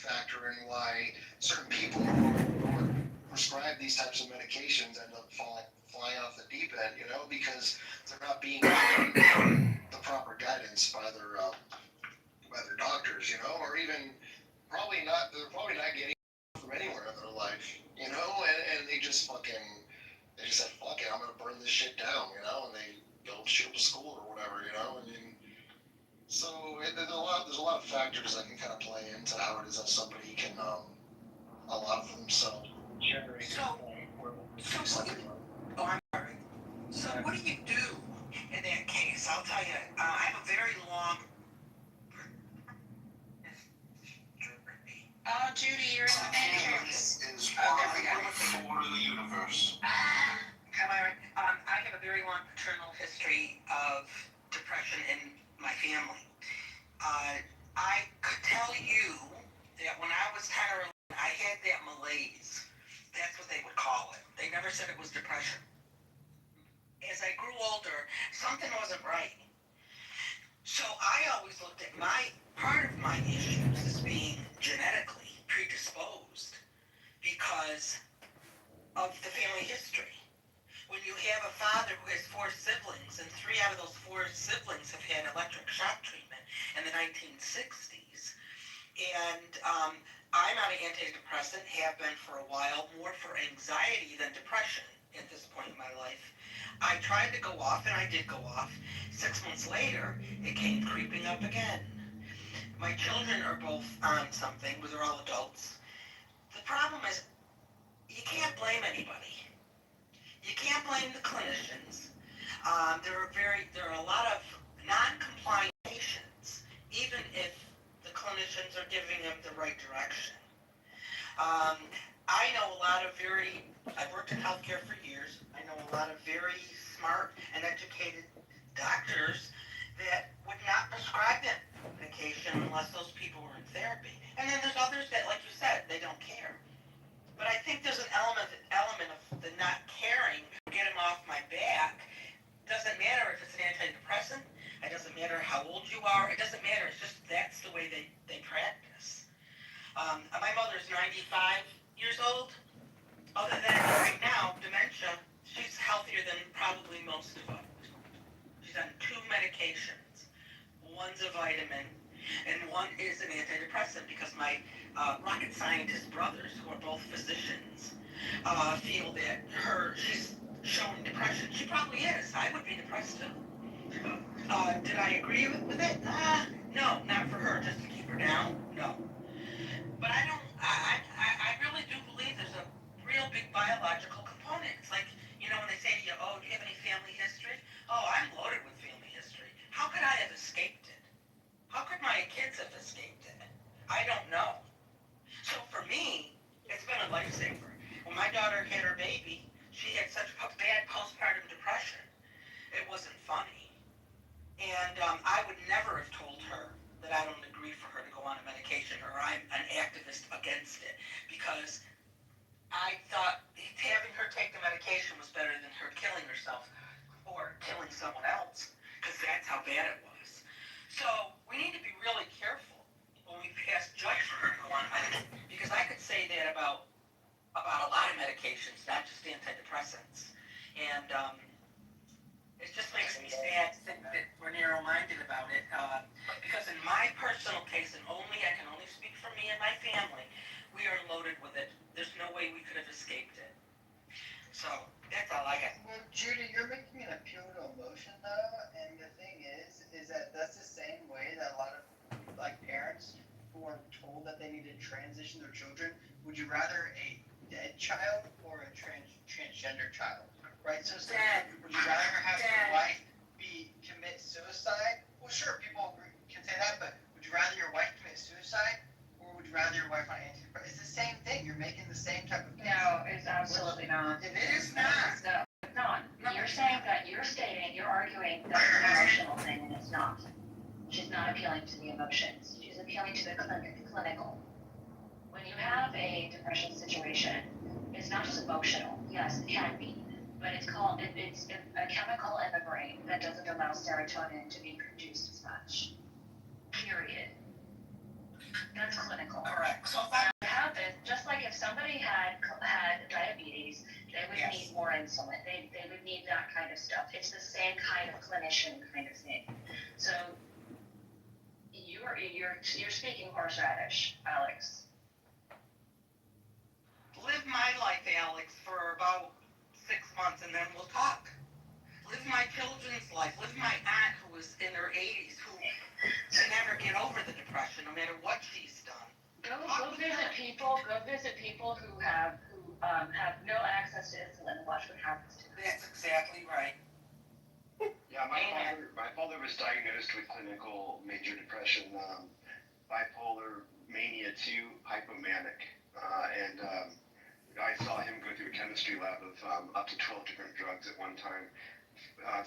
factor in why certain people who are prescribed these types of medications end up flying off the deep end, because they're not being given the proper guidance by their doctors, or even they're probably not getting from anywhere in their life, and they just said, fuck it, I'm gonna burn this shit down, and they go shoot up a school or whatever, so there's a lot of factors that can kind of play into how it is that somebody can allow for themselves generate to the point where I'm sorry. So what do you do in that case? I'll tell you, I have a very long. Oh, Judy, you're in the matrix. Is everything for the universe. Am I right? I have a very long paternal history of depression in my family. I could tell you that when I was 10 or 11, I had that malaise. That's what they would call it. They never said it was depression. As I grew older, something wasn't right. So I always looked at part of my issues as being genetically predisposed because of the family history. When you have a father who has 4 siblings, and 3 out of those 4 siblings have had electric shock treatment in the 1960s, and I'm on an antidepressant, have been for a while, more for anxiety than depression at this point in my life. I tried to go off, and I did go off. 6 months later, it came creeping up again. My children are both on something, but they're all adults. The problem is, you can't blame anybody. You can't blame the clinicians. There are a lot of non-compliant patients, even if the clinicians are giving them the right direction. I know a lot of I've worked in healthcare for years. I know a lot of very smart and educated doctors that would not prescribe that medication unless those people were in therapy. And then there's others that, like you said, they don't care. But I think there's an element of the not caring, get them off my back. Doesn't matter if it's an antidepressant. It doesn't matter how old you are. It doesn't matter. It's just that's the way they practice. My mother's 95 years old. Other than right now, dementia, she's healthier than probably most of us. She's on 2 medications. One's a vitamin, and one is an antidepressant because my rocket scientist brothers, who are both physicians, feel that she's showing depression. She probably is. I would be depressed too. Did I agree with it? No, not for her, just to keep her down. No. But I really do believe there's a real big biological component. It's like, when they say to you, oh, do you have any family history? Oh, I'm loaded with family history. How could I have escaped it? How could my kids have escaped it? I don't know. So for me, it's been a lifesaver. When my daughter had her baby, she had such a bad postpartum depression. It wasn't funny. And I would never have told her that I don't agree for her to go on a medication or I'm an activist against it, because I thought having her take the medication was better than her killing herself or killing someone else, because that's how bad it was. So we need to be really careful when we pass judgment on it, because I could say that about a lot of medications, not just antidepressants. And it just makes me sad to think that we're narrow-minded about it, because in my personal case, and I can only speak for me and my family, we are loaded with it. There's no way we could have escaped it. So that's all I got. Well, Judy, you're making an appeal to emotion, though, and the thing is that that's the same way that a lot of parents who are told that they need to transition their children. Would you rather a dead child or a transgender child? Right? So would you rather have your wife commit suicide? Well, sure, people can say that, but would you rather your wife commit suicide, or would you rather your wife on antidepressants? It's the same thing. You're making the same type of thing. No, it's absolutely not. It is not. No, it's not. You're saying that you're arguing that it's an emotional thing, and it's not. She's not appealing to the emotions. She's appealing to the clinical. When you have a depression situation, it's not just emotional. Yes, it can be. But it's a chemical in the brain that doesn't allow serotonin to be produced as much. Period. That's clinical. Correct. So months and then we'll talk. Live my children's life. Live my aunt who was in her 80s, who can never get over the depression, no matter what she's done. Go visit people. Go visit people who have no access to insulin. And watch what happens to them. That's exactly right. Yeah, my father was diagnosed with clinical major depression, bipolar mania 2, hypomanic, and I saw him go through a chemistry lab of up to 12 different drugs at one time.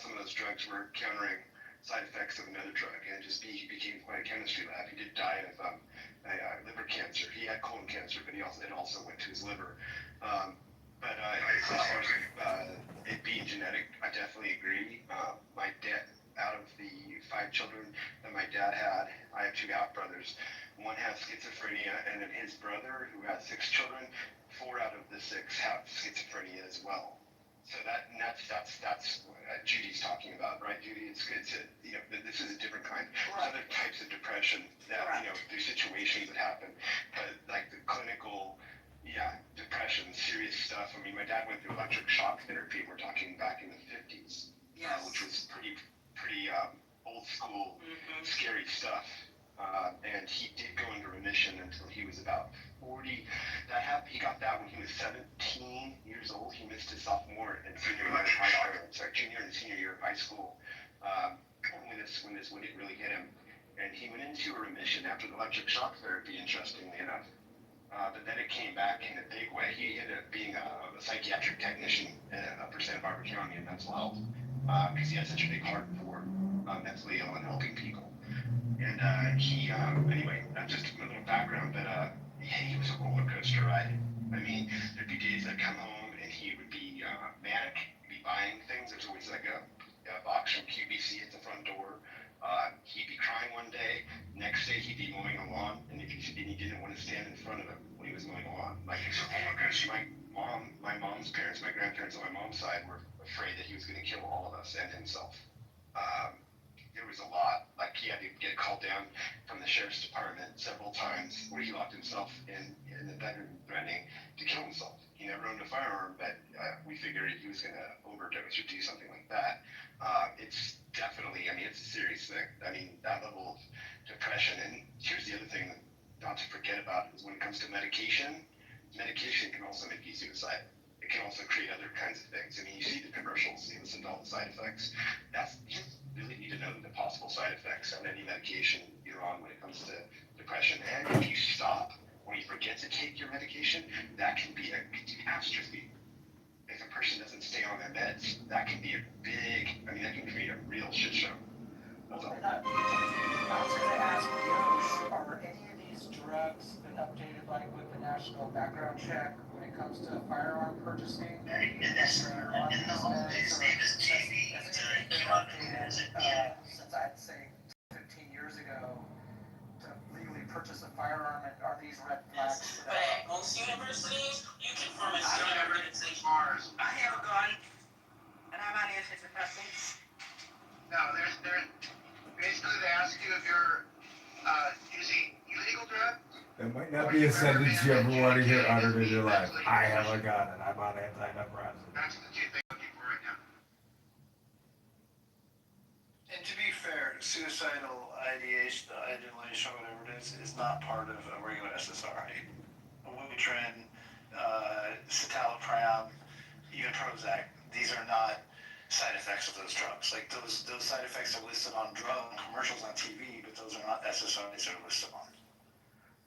Some of those drugs were countering side effects of another drug, and he became quite a chemistry lab. He did die of liver cancer. He had colon cancer, but it also went to his liver. But as far as it being genetic, I definitely agree. My dad, out of the 5 children that my dad had, I have 2 half brothers. One has schizophrenia, and then his brother, who has 6 children, 4 out of the 6 have schizophrenia as well. So that's what Judy's talking about, right, Judy? It's this is a different kind. There's other types of depression that there's situations that happen, but like the clinical, depression, serious stuff. I mean, my dad went through electric shock therapy. We're talking back in the 50s, which was pretty old school, scary stuff. And he did go into remission until he was about 40. He got that when he was 17 years old. He missed his sophomore and junior year of high school. Junior and senior year of high school when it really hit him. And he went into a remission after the electric shock therapy, interestingly enough. But then it came back in a big way. He ended up being a psychiatric technician up for Santa Barbara County in mental health because he had such a big heart for mentally ill and helping people. And anyway, just a little background, but he was a roller coaster ride. I mean, there'd be days I'd come home and he would be manic, he'd be buying things. There's always like a box from QVC at the front door. He'd be crying one day, next day he'd be mowing a lawn, and he didn't want to stand in front of him when he was mowing a lawn. Like it was a roller coaster. My mom's parents, my grandparents on my mom's side were afraid that he was going to kill all of us and himself. There was a lot. Like he had to get called down from the sheriff's department several times where he locked himself in the bedroom threatening to kill himself. He never owned a firearm, but we figured he was going to overdose or do something like that. It's definitely, it's a serious thing. I mean, that level of depression. And here's the other thing not to forget about is when it comes to medication can also make you suicidal. It can also create other kinds of things. I mean, you see the commercials, you listen to all the side effects. You really need to know the possible side effects of any medication you're on when it comes to depression. And if you stop or you forget to take your medication, that can be a catastrophe. If a person doesn't stay on their meds, that can be that can create a real shit show. That's all. I was going to ask you, are any of these drugs been updated like with the national background check when it comes to firearm purchasing? Has anything been updated since I'd say 15 years ago to legally purchase a firearm, and are these red flags? But at most universities, you can form a organization. I have a gun, and I'm on antidepressants. No, there's basically they ask you if you're using illegal drugs. That might not be a sentence you ever want to hear uttered in your life. I have a gun and I'm on antidepressants. That's the 2 things I'm looking for right now. And to be fair, suicidal ideation, whatever it is not part of a regular SSRI. Wellbutrin, citalopram, even Prozac, these are not side effects of those drugs. Like those side effects are listed on drug commercials on TV, but those are not SSRIs that are listed on.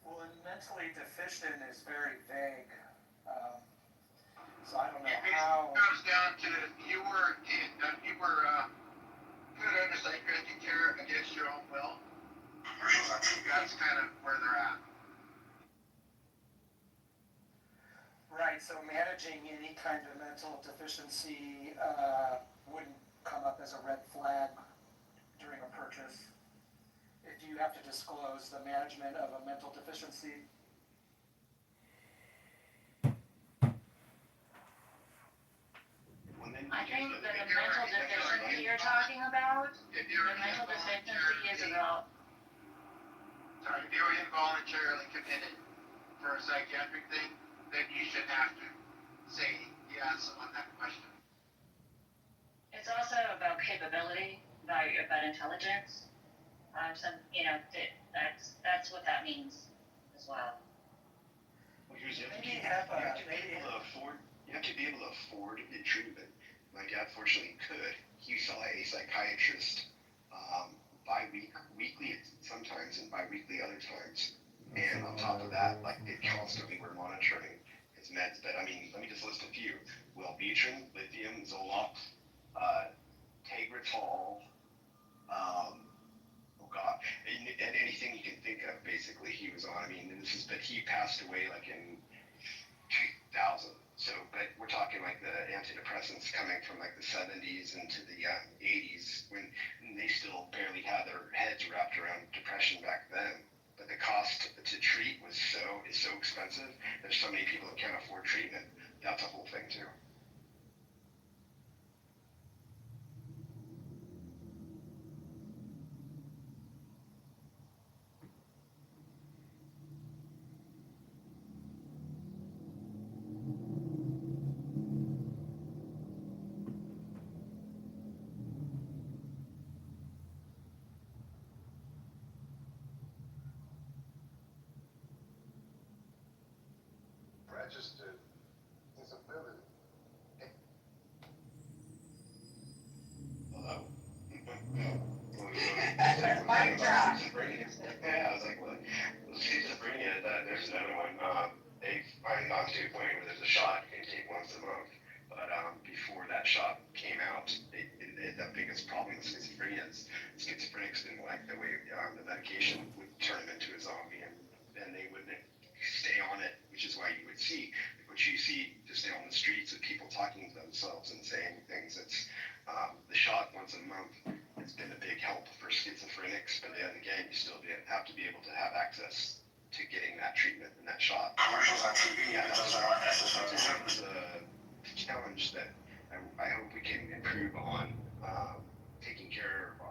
Well, and mentally deficient is very vague. So I don't know how. It comes down to you were put under psychiatric care against your own will. That's kind of where they're at. Right, so managing any kind of mental deficiency wouldn't come up as a red flag during a purchase. If you have to disclose the management of a mental deficiency. I think that the mental deficiency you're talking about, the mental deficiency is about. Sorry, if you're involuntarily committed for a psychiatric thing, then you should have to say yes on that question. It's also about capability, about intelligence. That's what that means as well. Well, here's the other Maybe key. have You have to be maybe able to afford. You have to be able to afford the treatment. My dad fortunately could. He saw a psychiatrist weekly sometimes and bi-weekly other times. And on top of that, like they constantly were monitoring his meds. But I mean, let me just list a few: Wellbutrin, lithium, Zoloft, Tegretol. Oh God, and anything you can think of, basically he was on. I mean, but he passed away like in 2000. So, but we're talking like the antidepressants coming from like the 70s into the 80s when they still barely had their heads wrapped around depression back then. But the cost to treat is so expensive. There's so many people that can't afford treatment. That's a whole thing too. Registered disability. Hello. My job. Yeah, I was like, well, schizophrenia, there's another one. They've finally gone to a point where there's a shot you can take once a month. But before that shot came out, the biggest problem with schizophrenia is schizophrenics didn't like the way the medication would turn them into a zombie, and then they wouldn't stay on it, which is why you would see what you see to stay on the streets of people talking to themselves and saying things. It's the shot once a month has been a big help for schizophrenics, but then again, you still have to be able to have access to getting that treatment and that shot. Commercials on TV, Yeah, but those are not necessarily. that's a challenge that I hope we can improve on. Taking care of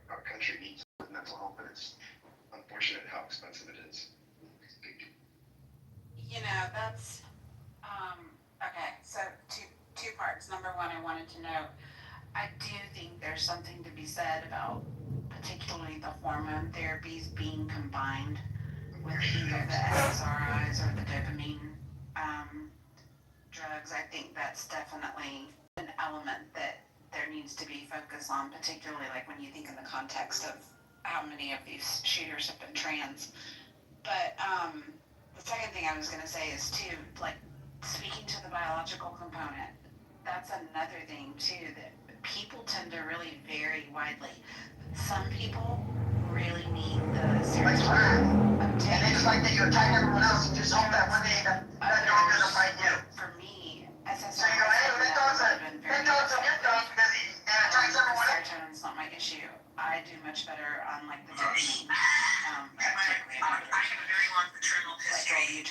our country needs with mental health, but it's unfortunate how expensive it is. It's a big deal. You know, that's, okay, so two parts. Number one, I wanted to know, I do think there's something to be said about particularly the hormone therapies being combined with either the SSRIs or the dopamine drugs. I think that's definitely an element that there needs to be focus on, particularly like when you think in the context of how many of these shooters have been trans. But the second thing I was going to say is too, like speaking to the biological component, that's another thing too that people tend to really vary widely. Some people really need the serious And they just like that you attack everyone else and just hope that one day that dog doesn't fight you. For me, So you go, hey, that dog's a good dog because he attacks everyone else. Serotonin's not my issue. I do much better on like the dopamine. I have a very long paternal history of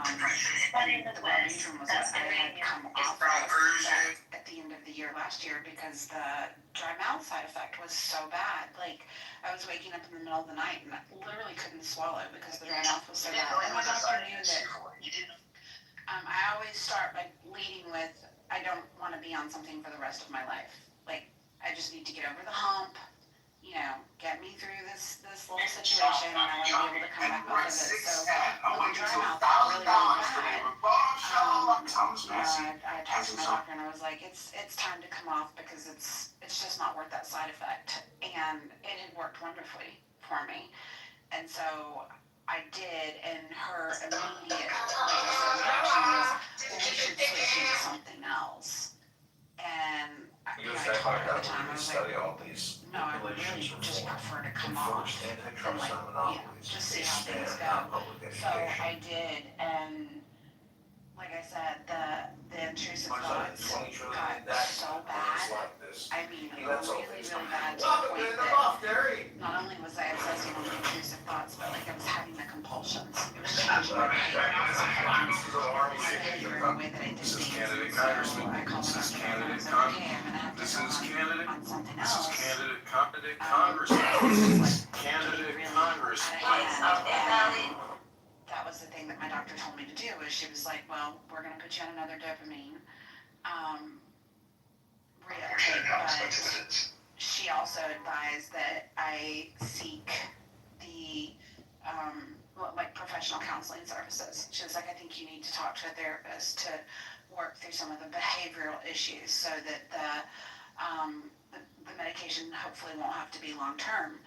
depression That is The the Wellbutrin was what I had come off version. at the end of the year last year because the dry mouth side effect was so bad. Like I was waking up in the middle of the night and I literally couldn't swallow because the dry mouth was so bad. And my doctor knew that. I always start by leading with, I don't want to be on something for the rest of my life. Like I just need to get over the hump. You know, get me through this little situation, and I want to be able to come back off of it. So when the dry mouth got really, really bad, I talked to my doctor and I was like, it's time to come off because it's just not worth that side effect. And it had worked wonderfully for me. And so I did, and her immediate reaction was, well, we should switch you to something else. And I told her at the time, I was like, no, I would really just prefer to come off and like, just see how things go. So I did, and like I said, the intrusive thoughts got so bad. I mean, really, really bad to the point that not only was I obsessing on the intrusive thoughts, but like I was having the compulsions. It was changing my behavior in a way that I didn't think. So I called the doctor and I was like, okay, I'm gonna have to go on something else. That was the thing that my doctor told me to do. Was she was like, well, we're gonna put you on another dopamine. reuptake, Unfortunately, but it is. she also advised that I seek the like professional counseling services. She was like, I think you need to talk to a therapist to work through some of the behavioral issues so that the medication hopefully won't have to be long term.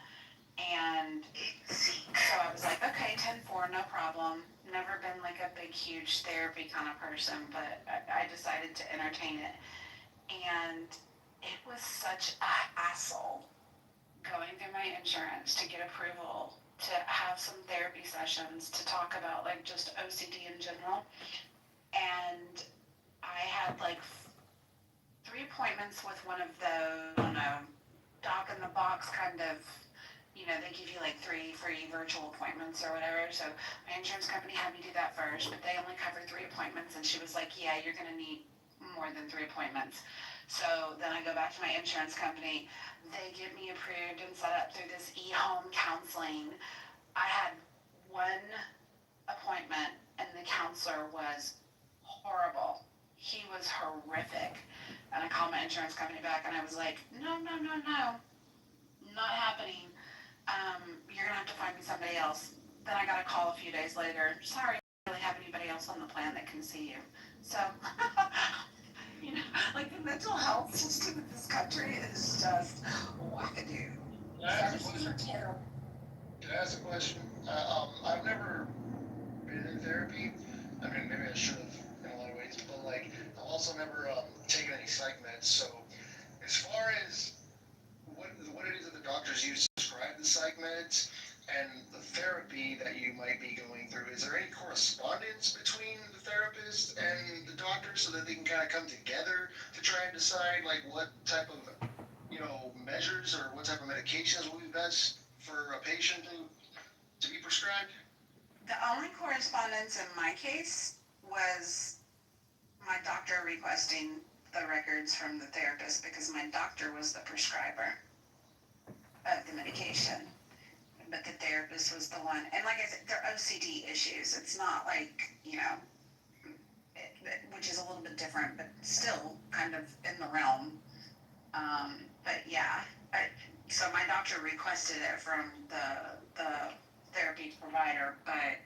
And so I was like, okay, 10-4, no problem. Never been like a big, huge therapy kind of person, but I decided to entertain it. And it was such a hassle going through my insurance to get approval to have some therapy sessions to talk about like just OCD in general. And I had like 3 appointments with one of those, I don't know, doc in the box kind of, you know, they give you like 3 free virtual appointments or whatever. So my insurance company had me do that first, but they only covered 3 appointments. And she was like, yeah, you're going to need more than 3 appointments. So then I go back to my insurance company. They get me approved and set up through this e-home counseling. I had 1 appointment and the counselor was horrible. He was horrific. And I called my insurance company back and I was like, no, not happening. You're gonna have to find me somebody else. Then I got a call a few days later. Sorry, I don't really have anybody else on the plan that can see you. So, you know, like the mental health system in this country is just wackadoo. Can I ask a Services are question? terrible. Can I ask a question? I've never been in therapy. I mean, maybe I should have in a lot of ways, but like, I've also never taken any psych meds. So, as far as what it is that the doctors use to prescribe the psych meds and the therapy that you might be going through, is there any correspondence between the therapist and the doctor so that they can kind of come together to try and decide like what type of measures or what type of medications will be best for a patient to be prescribed? The only correspondence in my case was my doctor requesting the records from the therapist because my doctor was the prescriber of the medication. But the therapist was the one, and like I said, they're OCD issues. It's not like, which is a little bit different, but still kind of in the realm. But yeah, so my doctor requested it from the therapy provider, but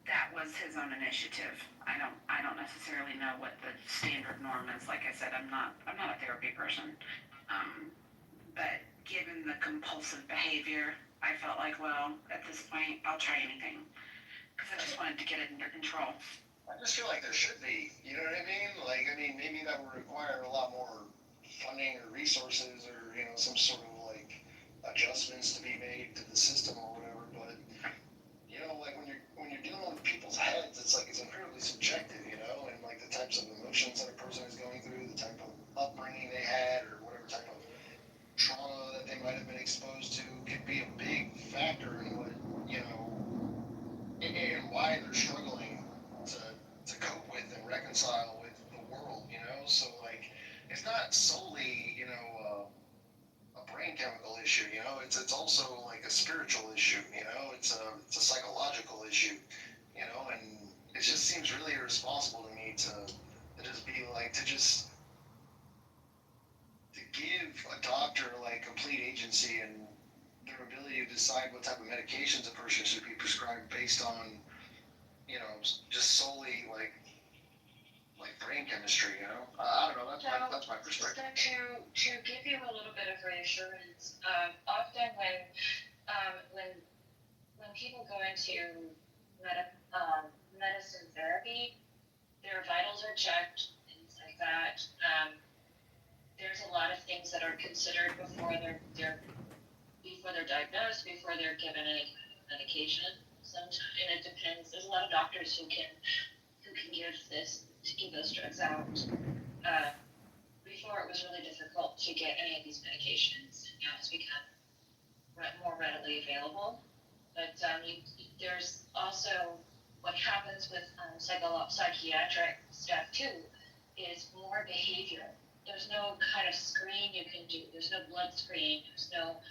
that was his own initiative. I don't necessarily know what the standard norm is. Like I said, I'm not a therapy person. But given the compulsive behavior, I felt like, well, at this point, I'll try anything because I just wanted to get it under control. I just feel like there should be, you know what I mean? Like, I mean, maybe that would require a lot more funding or resources or, some sort of like adjustments to be made to the system or whatever. But, like when you're dealing with people's heads, it's like it's incredibly subjective, and like the types of emotions that a person is going through, the type of upbringing they had, or whatever type of trauma that they might have been exposed to could be a big factor in what, and why they're struggling to cope with and reconcile with the world, So like, it's not solely, a brain chemical issue, it's also like a spiritual issue, it's a psychological issue, and it just seems really irresponsible to me to just be like, to give a doctor like complete agency and their ability to decide what type of medications a person should be prescribed based on, just solely like brain chemistry, I don't know, that's my perspective. So to give you a little bit of reassurance, often when people go into medicine therapy, their vitals are checked, things like that. There's a lot of things that are considered before they're diagnosed, before they're given any kind of medication. Sometimes, and it depends. There's a lot of doctors who can give those drugs out. Before it was really difficult to get any of these medications. Now it's become more readily available. But there's also what happens with psychiatric stuff too is more behavior. There's no kind of screen you can do. There's no blood screen. There's no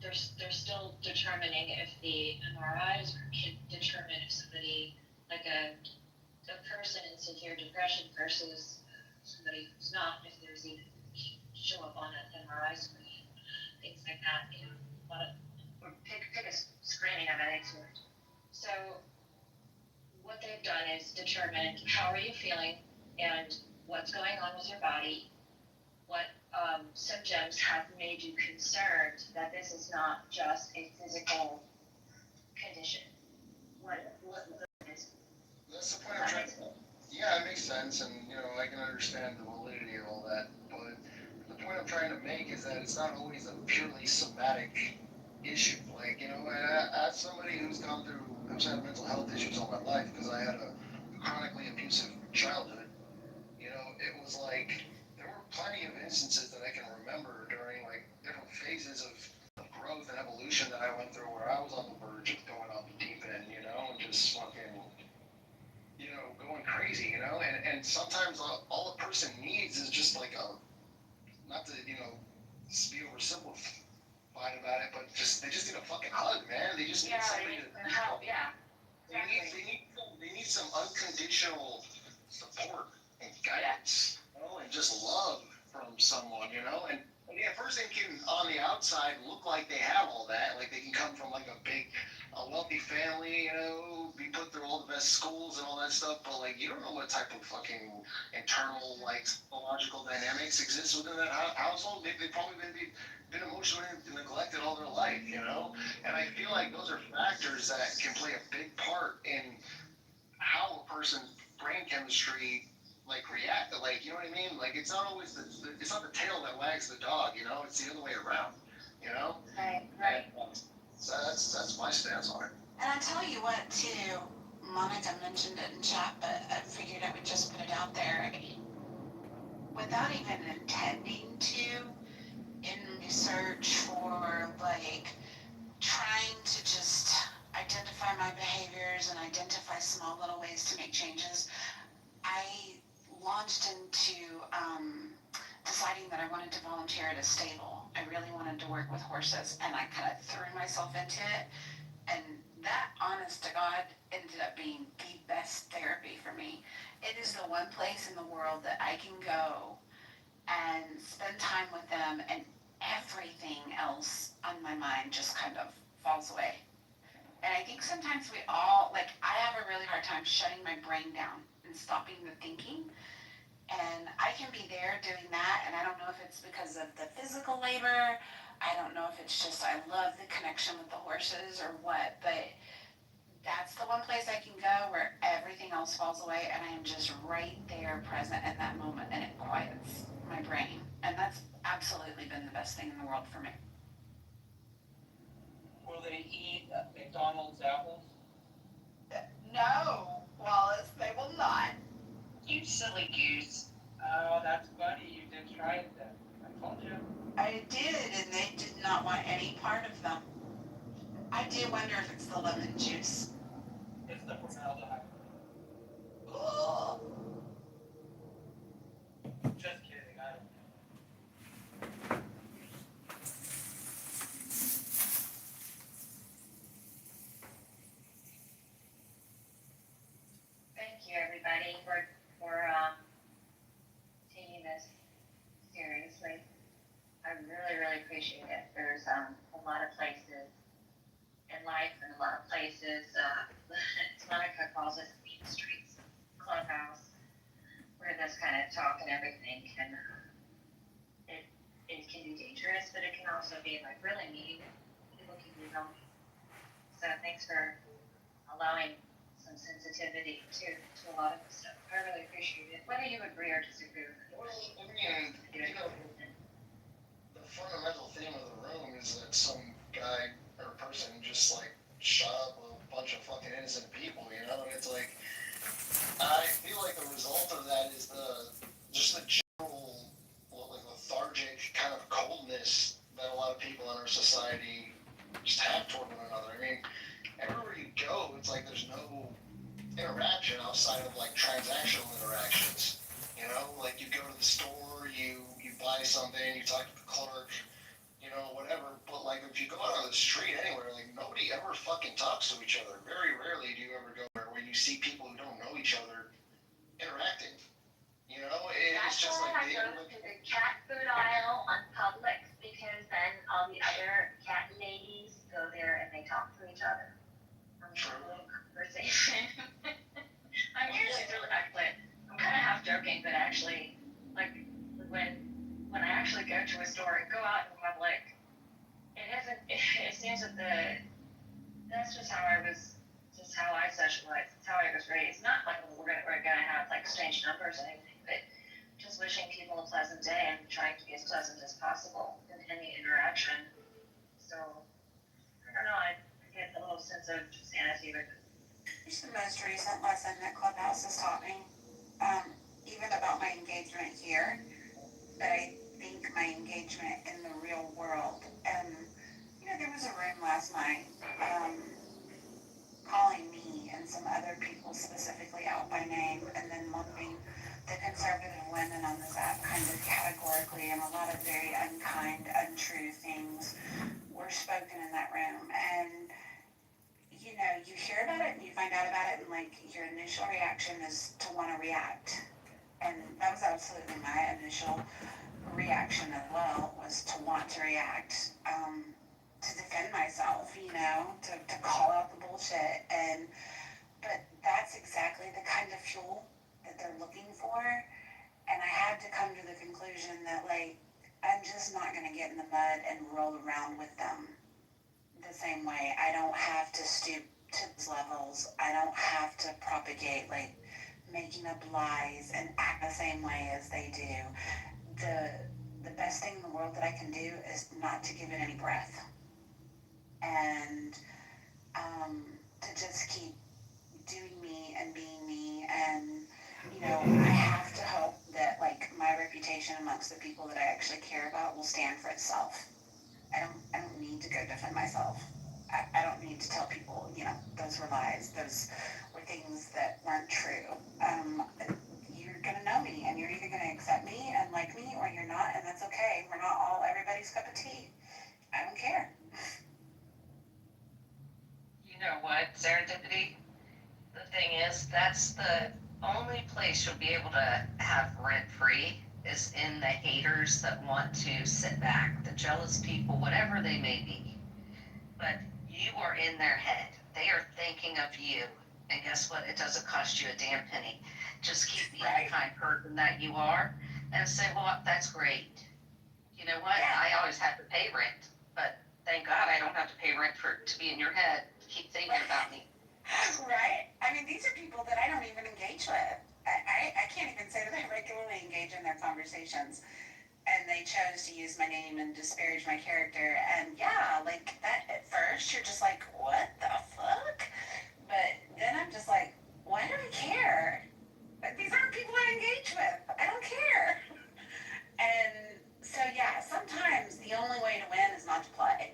they're still determining if the MRIs can determine if somebody, like a person in severe depression versus somebody who's not, if there's even show up on an MRI screen, things like that, you know, a lot of, or pick a screening of any sort. So what they've done is determined how are you feeling and what's going on with your body, what symptoms have made you concerned that this is not just a physical condition. What is That's the point I'm trying to. Yeah, it makes sense, and I can understand the validity of all that. But the point I'm trying to make is that it's not always a purely somatic issue. Like as somebody who's had mental health issues all my life because I had a chronically abusive childhood. It was like there were plenty of instances that I can remember during like different phases of growth and evolution that I went through where I was on the verge of going off the deep end, and just fucking, going crazy, and sometimes all a person needs is just like not to, be oversimplified about it, but they just need a fucking hug, man. They just need somebody to help, yeah. They need some unconditional support and guidance, and just love from someone, and a person can on the outside look like they have all that, like they can come from like a wealthy family, be put through all the best schools and all that stuff, but like you don't know what type of fucking internal like psychological dynamics exist within that household. They've probably been emotionally neglected all their life, and I feel like those are factors that can play a big part in how a person's brain chemistry like react, like, you know what I mean? Like it's not always it's not the tail that wags the dog, it's the other way around, Right. So that's my stance on it. And I tell you what, too, Monica mentioned it in chat, but I figured I would just put it out there. Without even intending to, in research for like trying to just identify my behaviors and identify small little ways to make changes, I launched into deciding that I wanted to volunteer at a stable. I really wanted to work with horses, and I kind of threw myself into it. And that, honest to God, ended up being the best therapy for me. It is the one place in the world that I can go and spend time with them, and everything else on my mind just kind of falls away. And I think sometimes we all, like, I have a really hard time shutting my brain down and stopping the thinking. And I can be there doing that, and I don't know if it's because of the physical labor, I don't know if it's just I love the connection with the horses or what, but that's the one place I can go where everything else falls away and I am just right there present at that moment, and it quiets my brain. And that's absolutely been the best thing in the world for me. Will they eat McDonald's apples? No, Wallace, they will not. You silly goose. Oh, that's funny. You did try it then. I told you. I did, and they did not want any part of them. I do wonder if it's the lemon juice. It's the formaldehyde. Oh. Just kidding. I don't know. Thank you, everybody, for taking this seriously. I really, really appreciate it. There's a lot of places in life and a lot of places, Monica calls it mean streets, clubhouse, where this kind of talk and everything can, it can be dangerous, but it can also be like really mean. People can be lonely. So thanks for allowing some sensitivity to a lot of this stuff. I really appreciate it, whether you agree or disagree with it. Well, I mean, the fundamental theme of the room is that some guy or person just like shot up a bunch of fucking innocent people, and it's like, I feel like the result of that is just the general like lethargic kind of coldness that a lot of people in our society just have toward one another. I mean, everywhere you go, it's like there's no interaction outside of like transactional interactions. Like you go to the store, you buy something, you talk to the clerk, whatever. But like if you go out on the street anywhere, like nobody ever fucking talks to each other. Very rarely do you ever go where you see people who don't know each other interacting. It's That's just why like I go to the cat food aisle phrase, not like we're gonna have like strange numbers or anything, but just wishing people a pleasant day and trying to be as pleasant as possible in any interaction. So, I don't know, I get a little sense of sanity with it. Here's the most recent lesson that Clubhouse has taught me, even about my engagement here, but I think my engagement in the real world. And, there was a room last night, calling me and some other people specifically out by name, and then lumping the conservative women on this app kind of categorically, and a lot of very unkind, untrue things were spoken in that room. And you hear about it and you find out about it, and like your initial reaction is to want to react. And that was absolutely my initial reaction as well, was to want to react, to defend myself, to call out the bullshit. But that's exactly the kind of fuel that they're looking for. And I had to come to the conclusion that, like, I'm just not going to get in the mud and roll around with them the same way. I don't have to stoop to those levels. I don't have to propagate, like, making up lies and act the same way as they do. The best thing in the world that I can do is not to give it any breath. And to just keep doing me and being me. And, I have to hope that, like, my reputation amongst the people that I actually care about will stand for itself. I don't need to go defend myself. I don't need to tell people, those were lies. Those were things that weren't true. You're going to know me, and you're either going to accept me and like me, or you're not, and that's okay. We're not all everybody's cup of tea. I don't care. You know what, serendipity? The thing is, that's the only place you'll be able to have rent-free is in the haters that want to sit back, the jealous people, whatever they may be. But you are in their head. They are thinking of you. And guess what? It doesn't cost you a damn penny. Just keep being the kind person that you are and say, well, that's great. You know what? Yeah. I always have to pay rent, but thank God I don't have to pay rent to be in your head. Keep thinking about me. Right? I mean, these are people that I don't even engage with. I can't even say that I regularly engage in their conversations. And they chose to use my name and disparage my character. And yeah, like that at first, you're just like, what the fuck? But then I'm just like, why do I care? Like, these aren't people I engage with. I don't care. And so, yeah, sometimes the only way to win is not to play.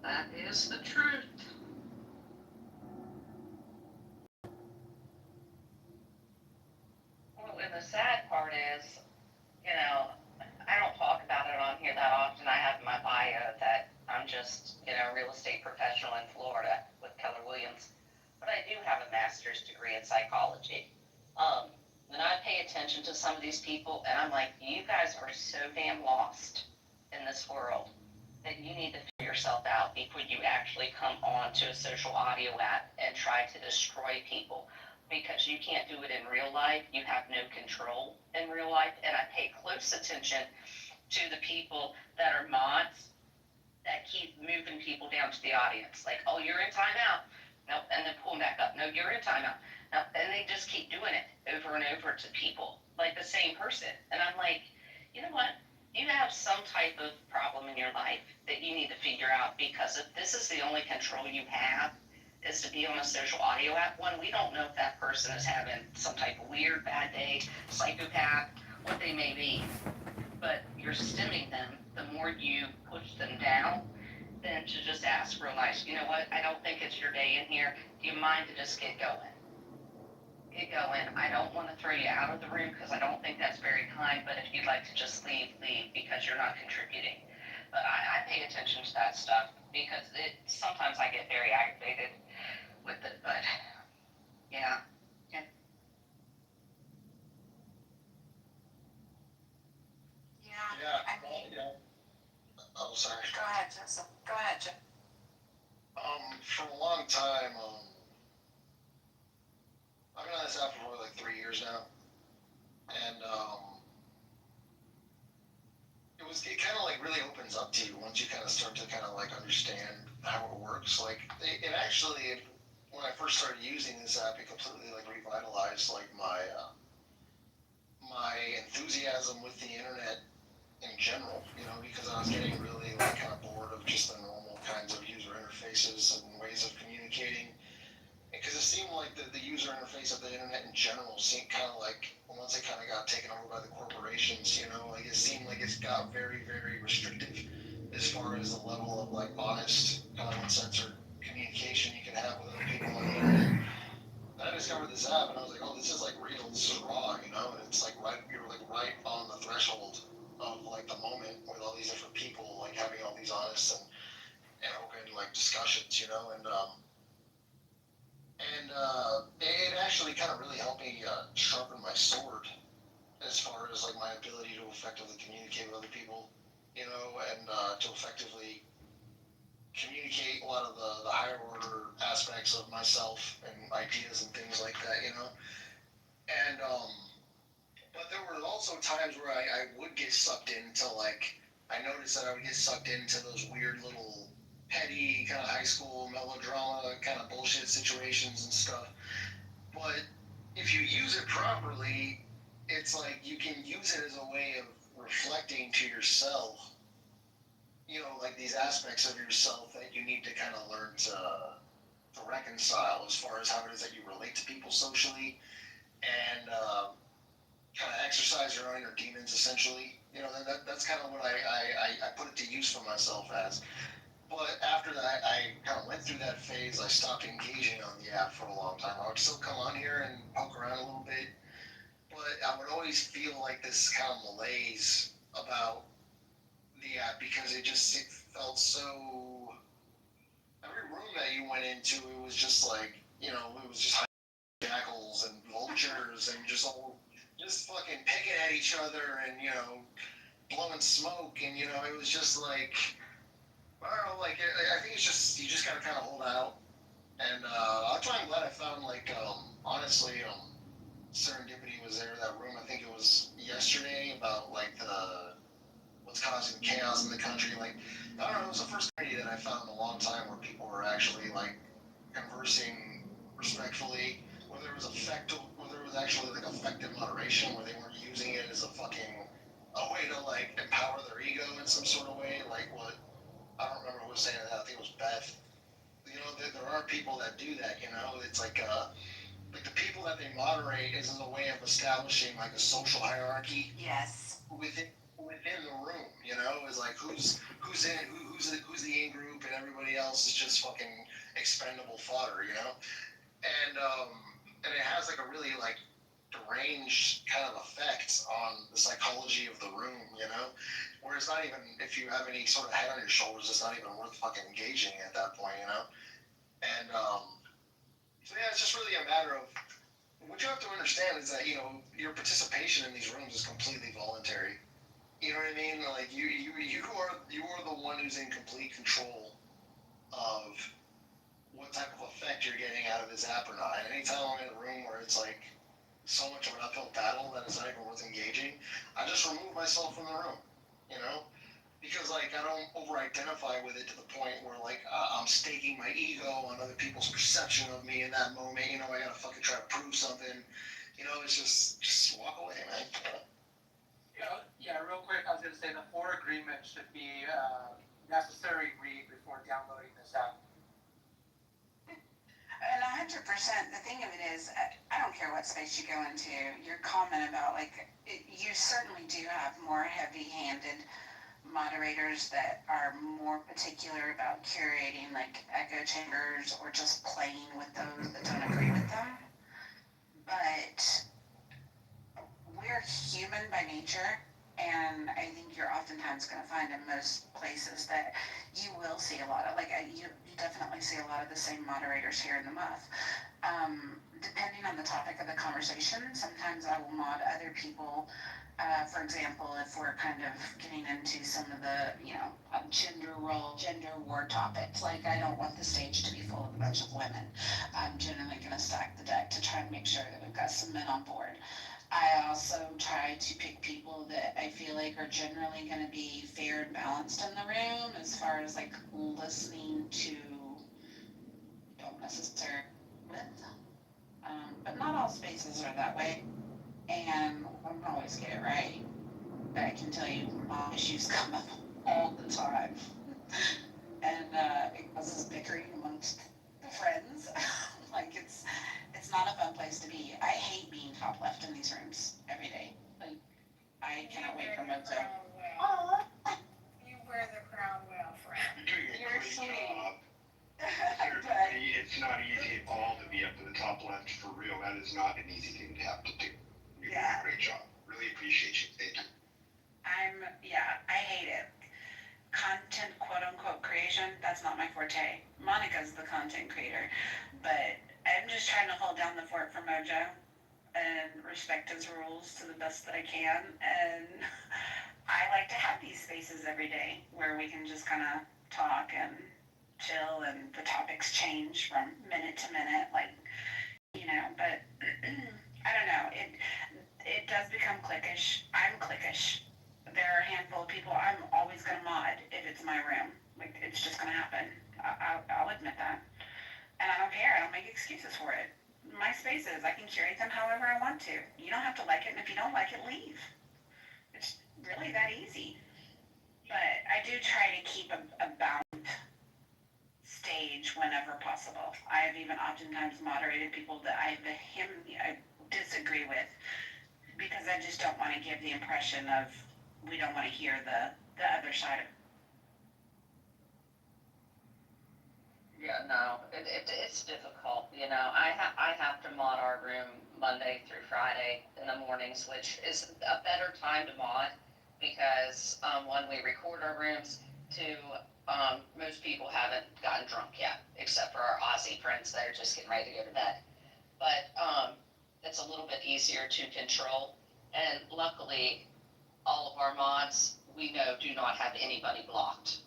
That is the truth. Well, and the sad part is, I don't talk about it on here that often. I have in my bio that I'm just, a real estate professional in Florida with Keller Williams. But I do have a master's degree in psychology. And I pay attention to some of these people, and I'm like, you guys are so damn lost in this world that you need to figure yourself out before you actually come on to a social audio app and try to destroy people. Because you can't do it in real life. You have no control in real life. And I pay close attention to the people that are mods that keep moving people down to the audience. Like, oh, you're in timeout. Nope. And then pull them back up. No, you're in timeout. Nope. And they just keep doing it over and over to people, like the same person. And I'm like, you know what? You have some type of problem in your life that you need to figure out, because if this is the only control you have is to be on a social audio app, one, we don't know if that person is having some type of weird, bad day, psychopath, what they may be, but you're stemming them. The more you push them down, than to just ask real nice, you know what, I don't think it's your day in here. Do you mind to just get going? Get going. I don't want to throw you out of the room because I don't think that's very kind, but if you'd like to just leave, because you're not contributing. But I pay attention to that stuff because sometimes I get very aggravated with it, but yeah. Yeah, I mean, Oh, sorry. go ahead, Joseph. Go ahead, Jeff. For a long time, I've been on this app for like 3 years now, and it it kind of like really opens up to you once you kind of start to kind of like understand how it works. Like it actually, when I first started using this app, it completely like revitalized like my enthusiasm with the internet in general, you know, because I was getting really like kind of bored of just the normal kinds of user interfaces and ways of communicating. Because it seemed like the user interface of the internet in general seemed kind of like, once it kind of got taken over by the corporations, you know, like it seemed like it's got very, very restrictive as far as the level of like honest, kind of uncensored communication you can have with other people on the internet. And I discovered this app and I was like, oh, this is like real, this is raw, you know, and it's like right, you're like right on the threshold of like the moment with all these different people like having all these honest and open like discussions, you know, and it actually kind of really helped me sharpen my sword as far as like my ability to effectively communicate with other people, you know, and to effectively communicate a lot of the higher order aspects of myself and ideas and things like that, you know. And but there were also times where I would get sucked into like, I noticed that I would get sucked into those weird little petty kind of high school melodrama kind of bullshit situations and stuff. But if you use it properly, it's like you can use it as a way of reflecting to yourself, you know, like these aspects of yourself that you need to kind of learn to reconcile as far as how it is that you relate to people socially and kind of exercise your inner demons essentially. You know, that's kind of what I put it to use for myself as. But after that, I kind of went through that phase. I stopped engaging on the app for a long time. I would still come on here and poke around a little bit, but I would always feel like this kind of malaise about the app because it felt so. Every room that you went into, it was just like, you know, it was just jackals and vultures and just fucking picking at each other and, you know, blowing smoke and, you know, it was just like, I don't know, like, I think it's just, you just gotta kind of hold out. And I'm glad I found, like, honestly, serendipity was there in that room. I think it was yesterday about, like, what's causing chaos in the country. Like, I don't know, it was the first community that I found in a long time where people were actually, like, conversing respectfully, whether it was actually, like, effective moderation, where they weren't using it as a way to, like, empower their ego in some sort of way, like what, I don't remember who was saying that. I think it was Beth. You know, there are people that do that. You know, it's like the people that they moderate is a way of establishing like a social hierarchy Yes. within the room. You know, is like who's who's the in group and everybody else is just fucking expendable fodder. You know, and it has like a really like deranged kind of effect on the psychology of the room, you know? Where it's not even, if you have any sort of head on your shoulders, it's not even worth fucking engaging at that point, you know? And so yeah, it's just really a matter of, what you have to understand is that, you know, your participation in these rooms is completely voluntary. You know what I mean? Like you are the one who's in complete control of what type of effect you're getting out of this app or not. And anytime I'm in a room where it's like so much of an uphill battle that it's not even worth engaging, I just remove myself from the room, you know? Because like I don't over-identify with it to the point where like I'm staking my ego on other people's perception of me in that moment. You know, I gotta fucking try to prove something. You know, it's just walk away, man. Yeah, real quick, I was gonna say the 4 agreement should be necessary read before downloading this app. And 100%, the thing of it is, I don't care what space you go into, your comment about, like, you certainly do have more heavy-handed moderators that are more particular about curating, like, echo chambers or just playing with those that don't agree with them. But we're human by nature, and I think you're oftentimes going to find in most places that you will see a lot of, like, you definitely see a lot of the same moderators here in the muff. Depending on the topic of the conversation, sometimes I will mod other people. For example, if we're kind of getting into some of the, you know, gender war topics, like I don't want the stage to be full of a bunch of women. I'm generally going to stack the deck to try and make sure that we've got some men on board. I also try to pick people that I feel like are generally going to be fair and balanced in the room as far as like listening to, don't necessarily with. But not all spaces are that way, and I don't always get it right. But I can tell you, mom issues come up all the time, and it causes bickering amongst the friends. Like it's not a fun place to be. I hate being top left in these rooms every day. Like I cannot wait for Mojo. Oh, You wear the crown well, friend. You're doing a You're great sweet. job. But It's not easy at all to be up to the top left, for real. That is not an easy thing to have to do. You're doing Yeah. a great job. Really appreciate you. Thank you. I hate it. Content quote unquote creation, that's not my forte. Monica's the content creator. But I'm just trying to hold down the fort for Mojo and respect his rules to the best that I can. And I like to have these spaces every day where we can just kind of talk and chill and the topics change from minute to minute, like, but I don't know. It does become cliquish. I'm cliquish. There are a handful of people I'm always going to mod if it's my room. Like, it's just going to happen. I'll admit that. And I don't care. I don't make excuses for it. My spaces, I can curate them however I want to. You don't have to like it, and if you don't like it, leave. It's really that easy. But I do try to keep a bound stage whenever possible. I have even oftentimes moderated people that I disagree with because I just don't want to give the impression of we don't want to hear the other side of it. Yeah, no, it's difficult, I have to mod our room Monday through Friday in the mornings, which is a better time to mod because, one, we record our rooms, two, most people haven't gotten drunk yet, except for our Aussie friends that are just getting ready to go to bed. But, it's a little bit easier to control, and luckily, all of our mods, we know, do not have anybody blocked.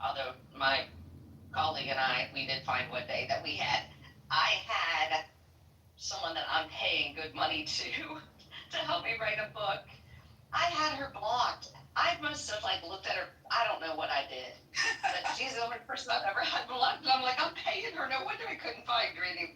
Although my colleague and I, we did find one day that I had someone that I'm paying good money to help me write a book. I had her blocked. I must have looked at her. I don't know what I did, but she's the only person I've ever had blocked. And I'm like, I'm paying her. No wonder I couldn't find her any.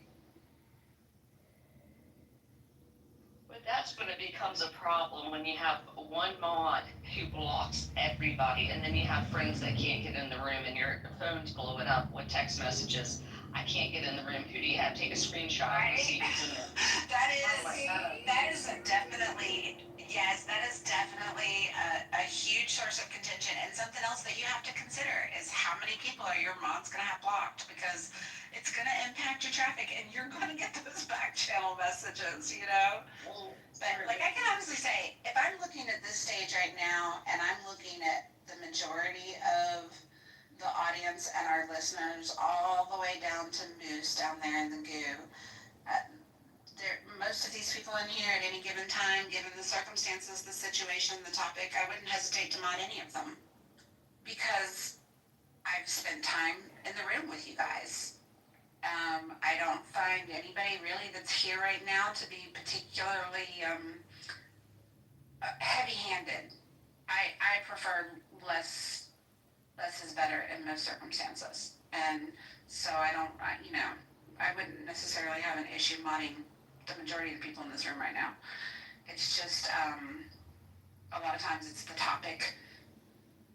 But that's when it becomes a problem when you have one mod who blocks everybody, and then you have friends that can't get in the room, and your phone's blowing up with text messages. I can't get in the room. Who do you have? Take a screenshot and see who's in there. That is definitely, yes, that is definitely a huge source of contention. And something else that you have to consider is how many people are your mods going to have blocked, because it's going to impact your traffic and you're going to get those back channel messages, But I can honestly say, if I'm looking at this stage right now and I'm looking at the majority of the audience and our listeners all the way down to Moose down there in the goo, most of these people in here at any given time, given the circumstances, the situation, the topic, I wouldn't hesitate to mod any of them because I've spent time in the room with you guys. I don't find anybody really that's here right now to be particularly heavy-handed. I prefer less is better in most circumstances, and so I wouldn't necessarily have an issue modding the majority of the people in this room right now. It's just a lot of times it's the topic,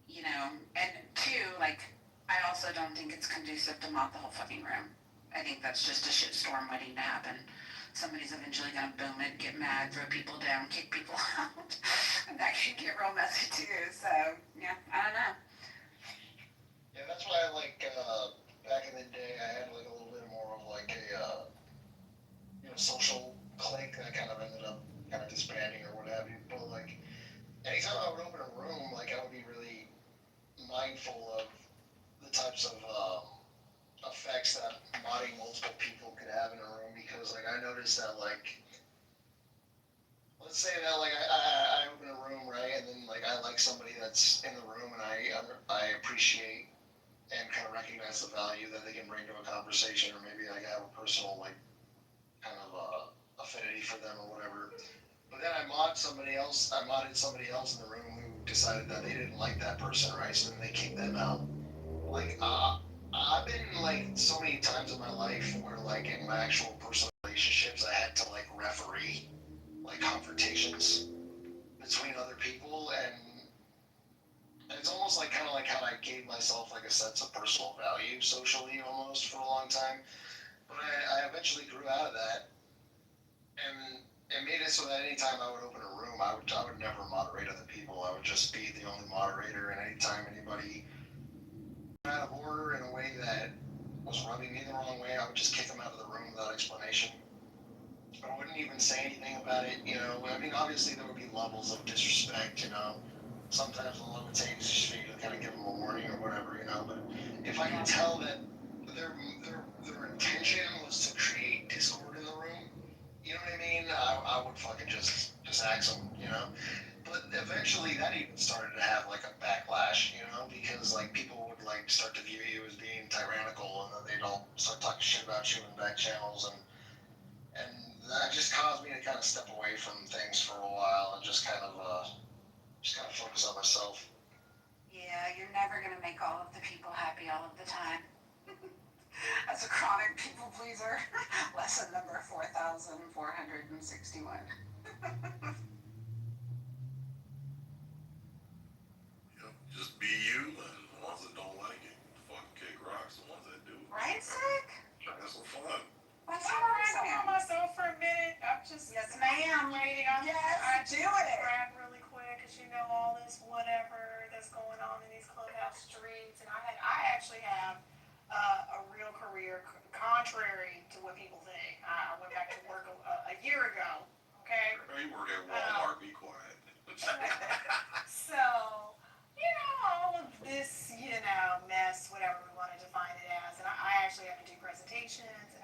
and two, I also don't think it's conducive to mod the whole fucking room. I think that's just a shitstorm waiting to happen. Somebody's eventually gonna boom it, get mad, throw people down, kick people out, and that can get real messy too. So yeah, I don't know. Yeah, that's why back in the day, I had a little bit more of a social clique that kind of ended up kind of disbanding or what have you. But anytime I would open a room, I would be really mindful of the types of effects that modding multiple people could have in a room, because I noticed that let's say that I open a room, right, and then I like somebody that's in the room and I appreciate and kind of recognize the value that they can bring to a conversation, or maybe I have a personal kind of affinity for them or whatever. But then I modded somebody else in the room who decided that they didn't like that person, right? So then they kicked them out. Like, I've been like so many times in my life where like in my actual personal relationships, I had to like referee like confrontations between other people, and it's almost like kind of like how I gave myself like a sense of personal value socially almost for a long time. But I eventually grew out of that, and it made it so that anytime I would open a room, I would never moderate other people. I would just be the only moderator, and anytime anybody got out of order in a way that was rubbing me the wrong way, I would just kick them out of the room without explanation. I wouldn't even say anything about it, you know. I mean, obviously there would be levels of disrespect, you know. Sometimes the low takes just for you to kind of give them a warning or whatever, you know. But if I could tell that their intention was to create discord in the room, you know what I mean? I would fucking just axe them, you know. But eventually that even started to have like a backlash, you know, because like people would like start to view you as being tyrannical, and then they'd all start talking shit about you in back channels, and that just caused me to kind of step away from things for a while and just kind of focus on myself. Yeah, you're never gonna make all of the people happy all of the time. As a chronic people pleaser, lesson number 4,461. Just be you, and the ones that don't like it, fucking kick rocks. The ones that do, Right, Sick? have some fun. What's I'm wrong, ranting Sam? on myself for a minute. I'm just Yes, ma'am. waiting on Yes, do it. grab really quick because you know all this whatever that's going on in these clubhouse streets, and I actually have a real career contrary to what people think. I went back to work a year ago. Okay. You work at Walmart, be quiet. So, you know, all of this, you know, mess, whatever we want to define it as, and I actually have to do presentations, and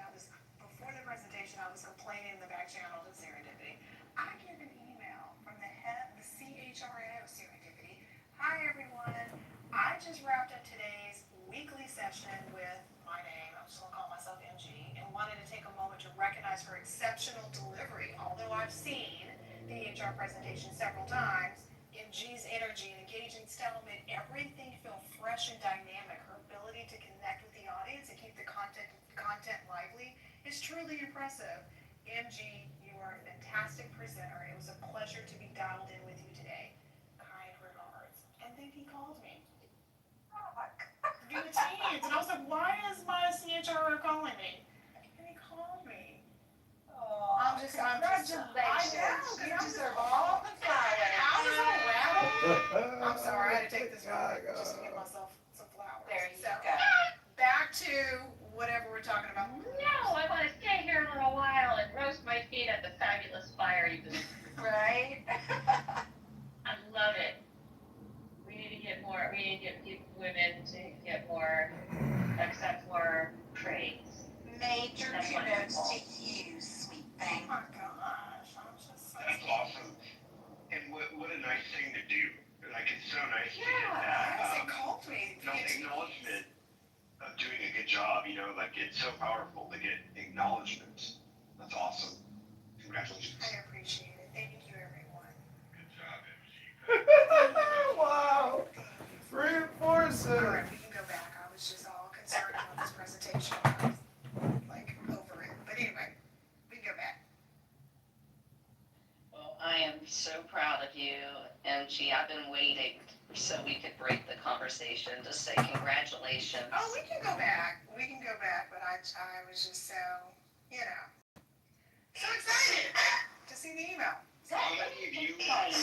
before the presentation, I was complaining in the back channel to Serendipity. I get an email from the head of the CHRO Serendipity. Hi, everyone. I just wrapped up today's weekly session with my name. I'm just going to call myself MG, and wanted to take a moment to recognize her exceptional delivery. Although I've seen the HR presentation several times, MG's energy and engaging style made everything feel fresh and dynamic. Her ability to connect with the audience and keep the content lively is truly impressive. MG, you are a fantastic presenter. It was a pleasure to be dialed in with you today. Kind regards. And then he called me. Do the teams. And I was like, why is my CHRO calling me? And he called me. I'm just, I know, because you deserve all the flowers. I was all rattled. I'm sorry, I had to take this moment just to give myself some flowers. There you So, go. back to whatever we're talking about. No, I want to stay here for a while and roast my feet at the fabulous fire you just. Right? I love it. We need to get women to get more, accept more praise. Major That's kudos wonderful. to you, sweet Oh thing. my gosh, I'm just. That's awesome. And what a nice thing to do. Like, it's so nice to get Yes, that, it called me. acknowledgement of doing a good job, you know, like, it's so powerful to get acknowledgement. That's awesome. Congratulations. I appreciate it. Thank you, everyone. Good job, MG. Wow. All Reinforcing. right, we can go back. I was just all concerned about this presentation. I was like over it. But anyway, we can go back. Well, I am so proud of you, MG. I've been waiting so we could break the conversation to say congratulations. Oh, we can go back. We can go back. But I was just so, you know, so excited to see the email. How many of you felt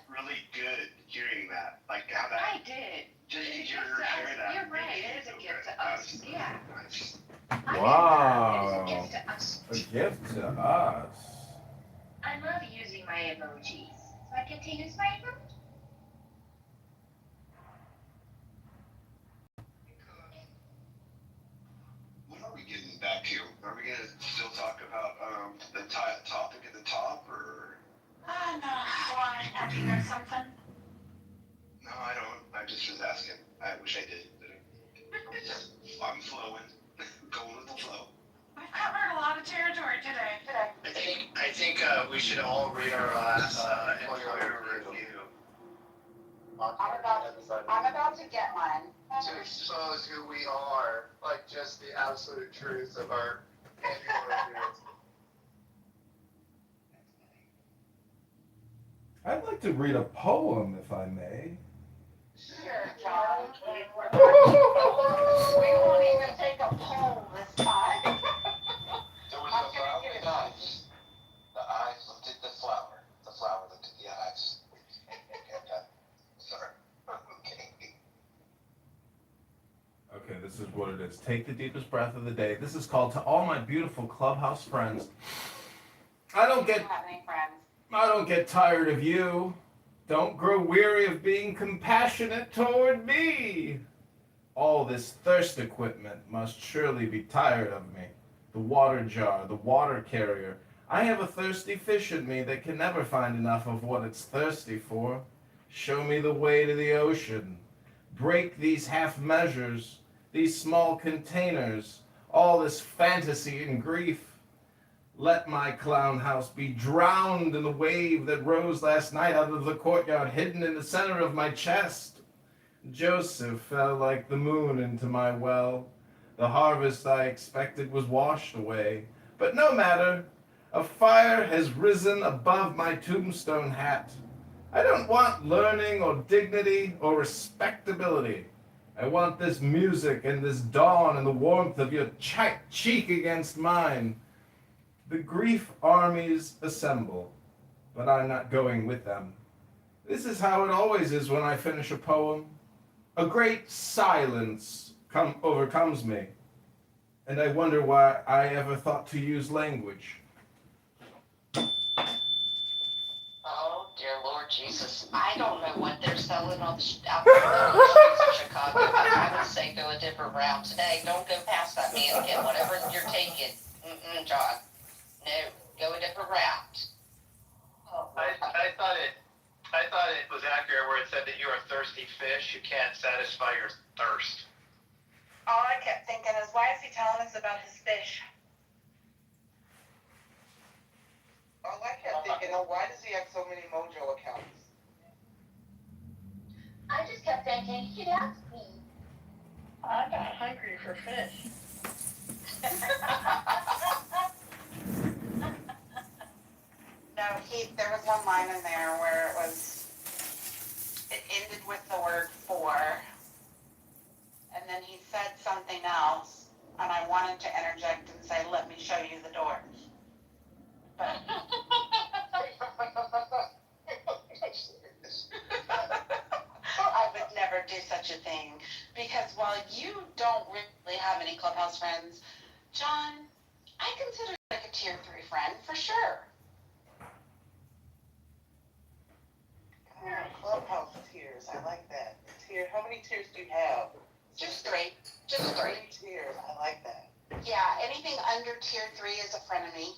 really good hearing that? Like, how that, I did. just to It's hear a gift to hear us. that. You're right, makes it me is a feel gift good. to us. That's Yeah. nice. Wow. It is a gift to us. A gift to us. I love using my emojis. So I get to use my emojis. What are we getting back to? Are we gonna still talk about the topic at the top, or? Oh, no. Why? Have you got something? No, I don't. I just was asking. I wish I did, but I'm flowing, going with the flow. We've covered a lot of territory today. I think we should all read our employer review. I'm about to get mine. To expose who we are, like just the absolute truth of our annual review. I'd like to read a poem, if I may. Sure, John. We won't even take a poll this time. There was a flower with eyes. The eyes looked at the flower looked at the eyes. Sorry. Okay. Okay, this is what it is. Take the deepest breath of the day. This is called To All My Beautiful Clubhouse Friends. I don't have any friends. I don't get tired of you. Don't grow weary of being compassionate toward me. All this thirst equipment must surely be tired of me. The water jar, the water carrier. I have a thirsty fish in me that can never find enough of what it's thirsty for. Show me the way to the ocean. Break these half measures, these small containers, all this fantasy and grief. Let my clown house be drowned in the wave that rose last night out of the courtyard, hidden in the center of my chest. Joseph fell like the moon into my well. The harvest I expected was washed away. But no matter, a fire has risen above my tombstone hat. I don't want learning or dignity or respectability. I want this music and this dawn and the warmth of your cheek against mine. The grief armies assemble, but I'm not going with them. This is how it always is when I finish a poem. A great silence overcomes me, and I wonder why I ever thought to use language. Oh, dear Lord Jesus. I don't know what they're selling on the out there on the streets of Chicago, but I would say go a different route today. Don't go past that mannequin, whatever you're taking. John. No, go a different route. Oh, I thought it was accurate where it said that you're a thirsty fish. You can't satisfy your thirst. all I kept thinking is, why is he telling us about this fish? All I kept thinking, why does he have so many Mojo accounts? I just kept thinking, he asked me. I got hungry for fish. No, there was one line in there where it ended with the word for, and then he said something else, and I wanted to interject and say, let me show you the door. But I would never do such a thing, because while you don't really have any Clubhouse friends, John, I consider you like a tier 3 friend for sure. Clubhouse tiers, I like that. How many tiers do you have? Just 3. Just 3. 3 tiers, I like that. Yeah, anything under tier 3 is a friend of me.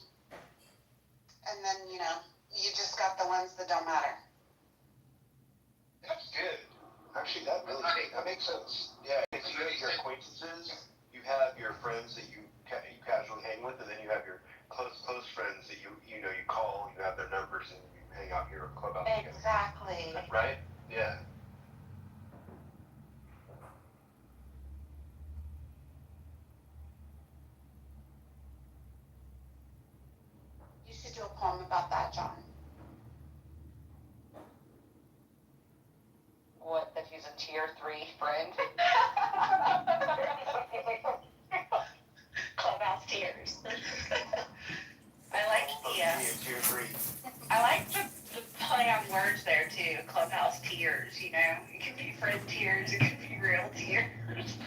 And then, you just got the ones that don't matter. That's good. Actually, that makes sense. Yeah, if you have your acquaintances, you have your friends that you casually hang with, and then you have your close friends that you call, you have their numbers, and you hang out here at Clubhouse. Exactly. Right? Yeah. You should do a poem about that, John. What, that he's a tier 3 friend? Clubhouse tears. I like Tier 3. I like the play on words there too. Clubhouse tears, It can be friend tears, it can be real tears.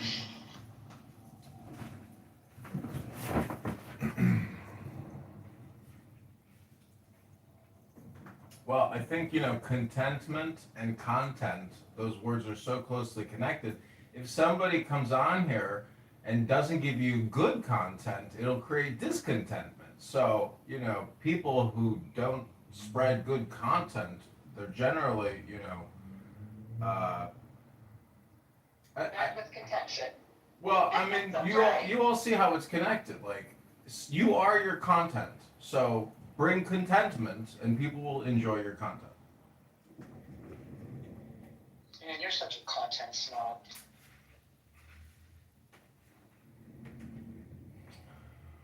Well, I think, contentment and content, those words are so closely connected. If somebody comes on here and doesn't give you good content, it'll create discontentment. So, people who don't spread good content, they're generally, Met with contention. well, I mean, That's you right. you all see how it's connected. Like, you are your content. So bring contentment, and people will enjoy your content. Man, you're such a content snob.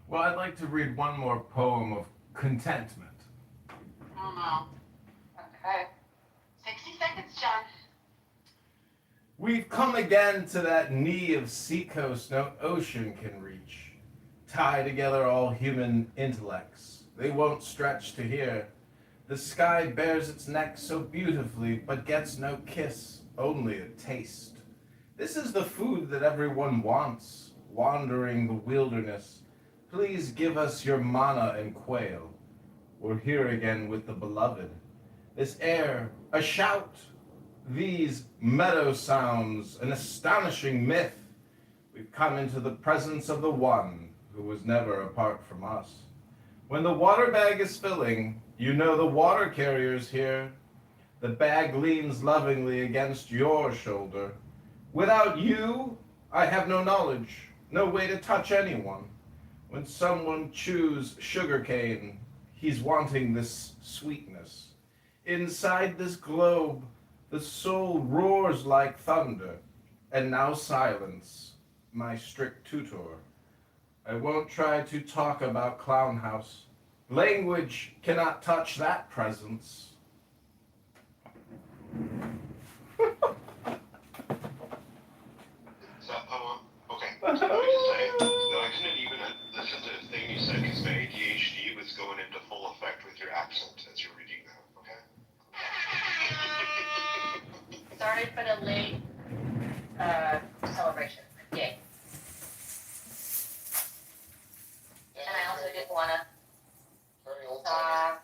Well, I'd like to read one more poem of contentment. Oh no. Okay. 60 seconds, John. We've come again to that knee of seacoast no ocean can reach. Tie together all human intellects. They won't stretch to here. The sky bears its neck so beautifully, but gets no kiss, only a taste. This is the food that everyone wants, wandering the wilderness. Please give us your manna and quail. We're here again with the beloved. This air, a shout. These meadow sounds, an astonishing myth. We've come into the presence of the one who was never apart from us. When the water bag is filling, you know the water carrier's here. The bag leans lovingly against your shoulder. Without you, I have no knowledge, no way to touch anyone. When someone chews sugarcane, he's wanting this sweetness. Inside this globe, the soul roars like thunder, and now silence, my strict tutor. I won't try to talk about Clown House. Language cannot touch that presence. Is that poem? Okay. Let me just say, no, I couldn't even listen to the thing you said because my ADHD was going into full effect with your accent as you're reading that, okay? Sorry for the late celebration. Yay. And I also didn't want to. Very old time.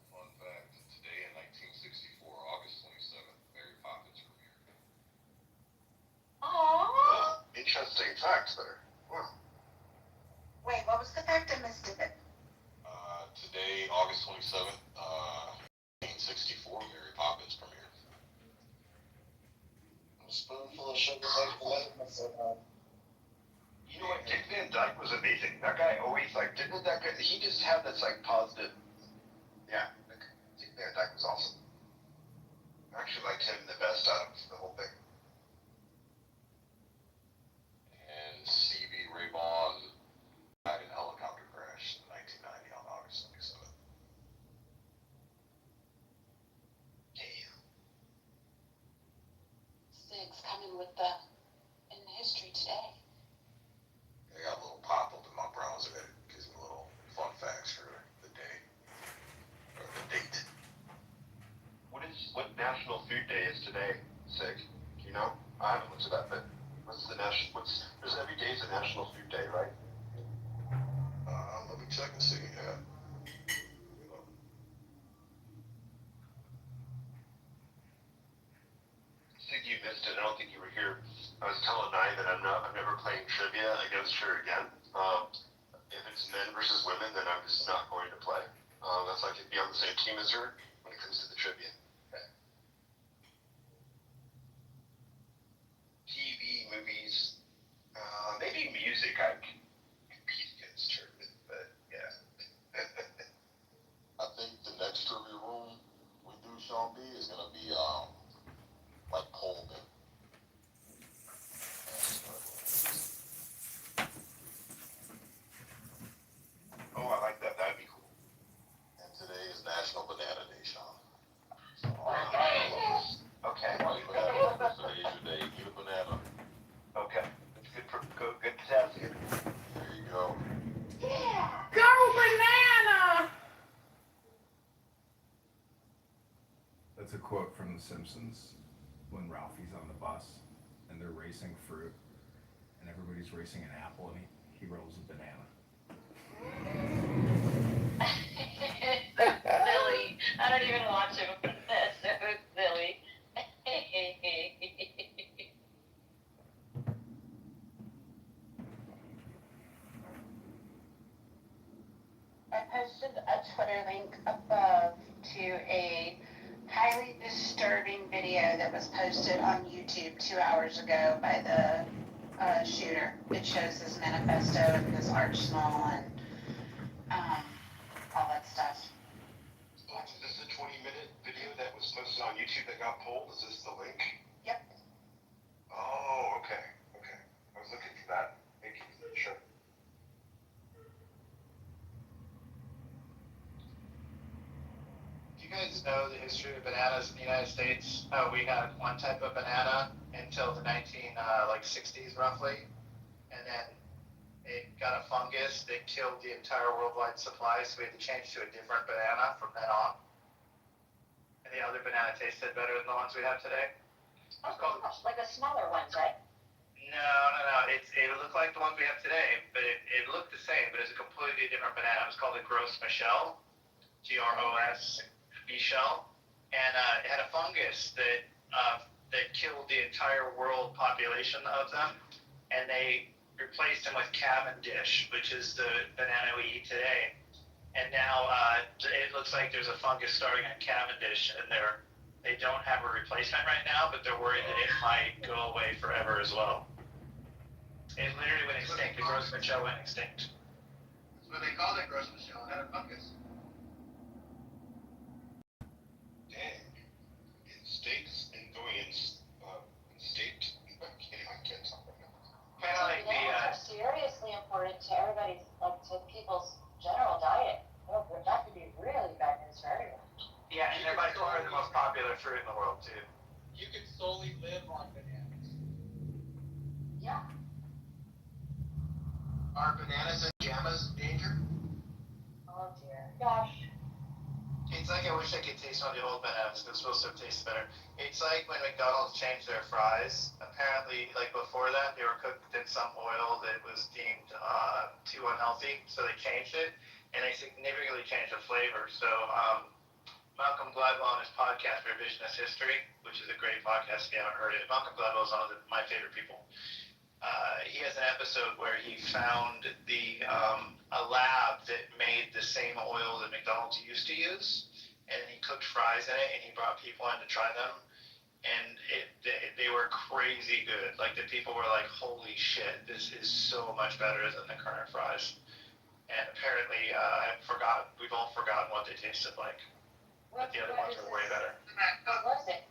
Fun fact, today in 1964, August 27th, Mary Poppins premiered. Aww. Interesting fact there. Wow. Wait, what was the fact? I missed it. Today, August 27th, 1964, Mary Poppins premiered. A spoonful of sugar makes the light myself out. You know what? Dick Van Dyke was amazing. That guy always didn't that guy? He just had this positive. Yeah, Dick Van Dyke was awesome. I actually liked him the best out of the whole thing. And C.B. Ray Vaughan died in a helicopter crash in 1990 on August 27th. Sig's coming with the in history today. I got a little pop-up in my browser that gives me little fun facts for the day. Or the date. What National Food Day is today, Sig? Do you know? I haven't looked at that, but there's every day is a National Food Day, right? Let me check and see. Sig, you missed it. I don't think you were here. I was telling Nye that I'm never playing trivia against her again. If it's men versus women, then I'm just not going to play. That's like to be on the same team as her when it comes to the trivia. Okay. TV, movies, maybe music I can compete against her with, but yeah. I think the next trivia room we do, Sean B, is gonna be like pole bit. Oh, I like that. That'd be cool. And today is National Banana Day, Sean. Okay. While you banana, today is your day. Eat a banana. Okay. It's good potassium. There you go. Go banana! That's a quote from The Simpsons when Ralphie's on the bus and they're racing fruit and everybody's racing an apple and he rolls a banana. Silly. I don't even watch it. That's so silly. I posted a Twitter link above to a highly disturbing video that was posted on YouTube 2 hours ago by the shooter. It shows this manifesto and this arsenal, and all that stuff. Oh, is this the 20-minute video that was posted on YouTube that got pulled? Is this the link? Yep. Oh, okay. Okay. I was looking for that. Thank you. Sure. Do you guys know the history of bananas in the United States? How we had one type of banana until the 60s roughly, and then it got a fungus that killed the entire worldwide supply, so we had to change to a different banana from then on. And the other banana tasted better than the ones we have today. Oh gosh, like the smaller ones, right? No. It looked like the ones we have today, but it looked the same, but it's a completely different banana. It was called the Gros Michel, Gros Michel, and it had a fungus that killed the entire world population of them, and they replaced them with Cavendish, which is the banana we eat today. And now it looks like there's a fungus starting on Cavendish, and they don't have a replacement right now, but they're worried that it might go away forever as well. It literally went extinct. The Gros Michel went extinct. That's what they called it, Gros Michel. It had a fungus. Dang. In states and going in state. I can't talk right now. Kind of like the. Bananas are seriously important to everybody's, like to people's general diet. That could be really bad news for everyone. Yeah, and they're by far the most popular fruit in the world too. You can solely live on bananas. Yeah. Are bananas and jammas in danger? Oh dear. Gosh. It's like I wish I could taste one of the old bananas because it's supposed to taste better. It's like when McDonald's changed their fries. Apparently, like before that, they were cooked in some oil that was deemed too unhealthy, so they changed it, and they significantly changed the flavor. So Malcolm Gladwell on his podcast Revisionist History, which is a great podcast if you haven't heard it. Malcolm Gladwell is one of my favorite people. He has an episode where he found a lab that made the same oil that McDonald's used to use, and he cooked fries in it, and he brought people in to try them, and they were crazy good. Like the people were like, "Holy shit, this is so much better than the current fries." And apparently, we've all forgotten what they tasted like, but the other ones were way better. What was it?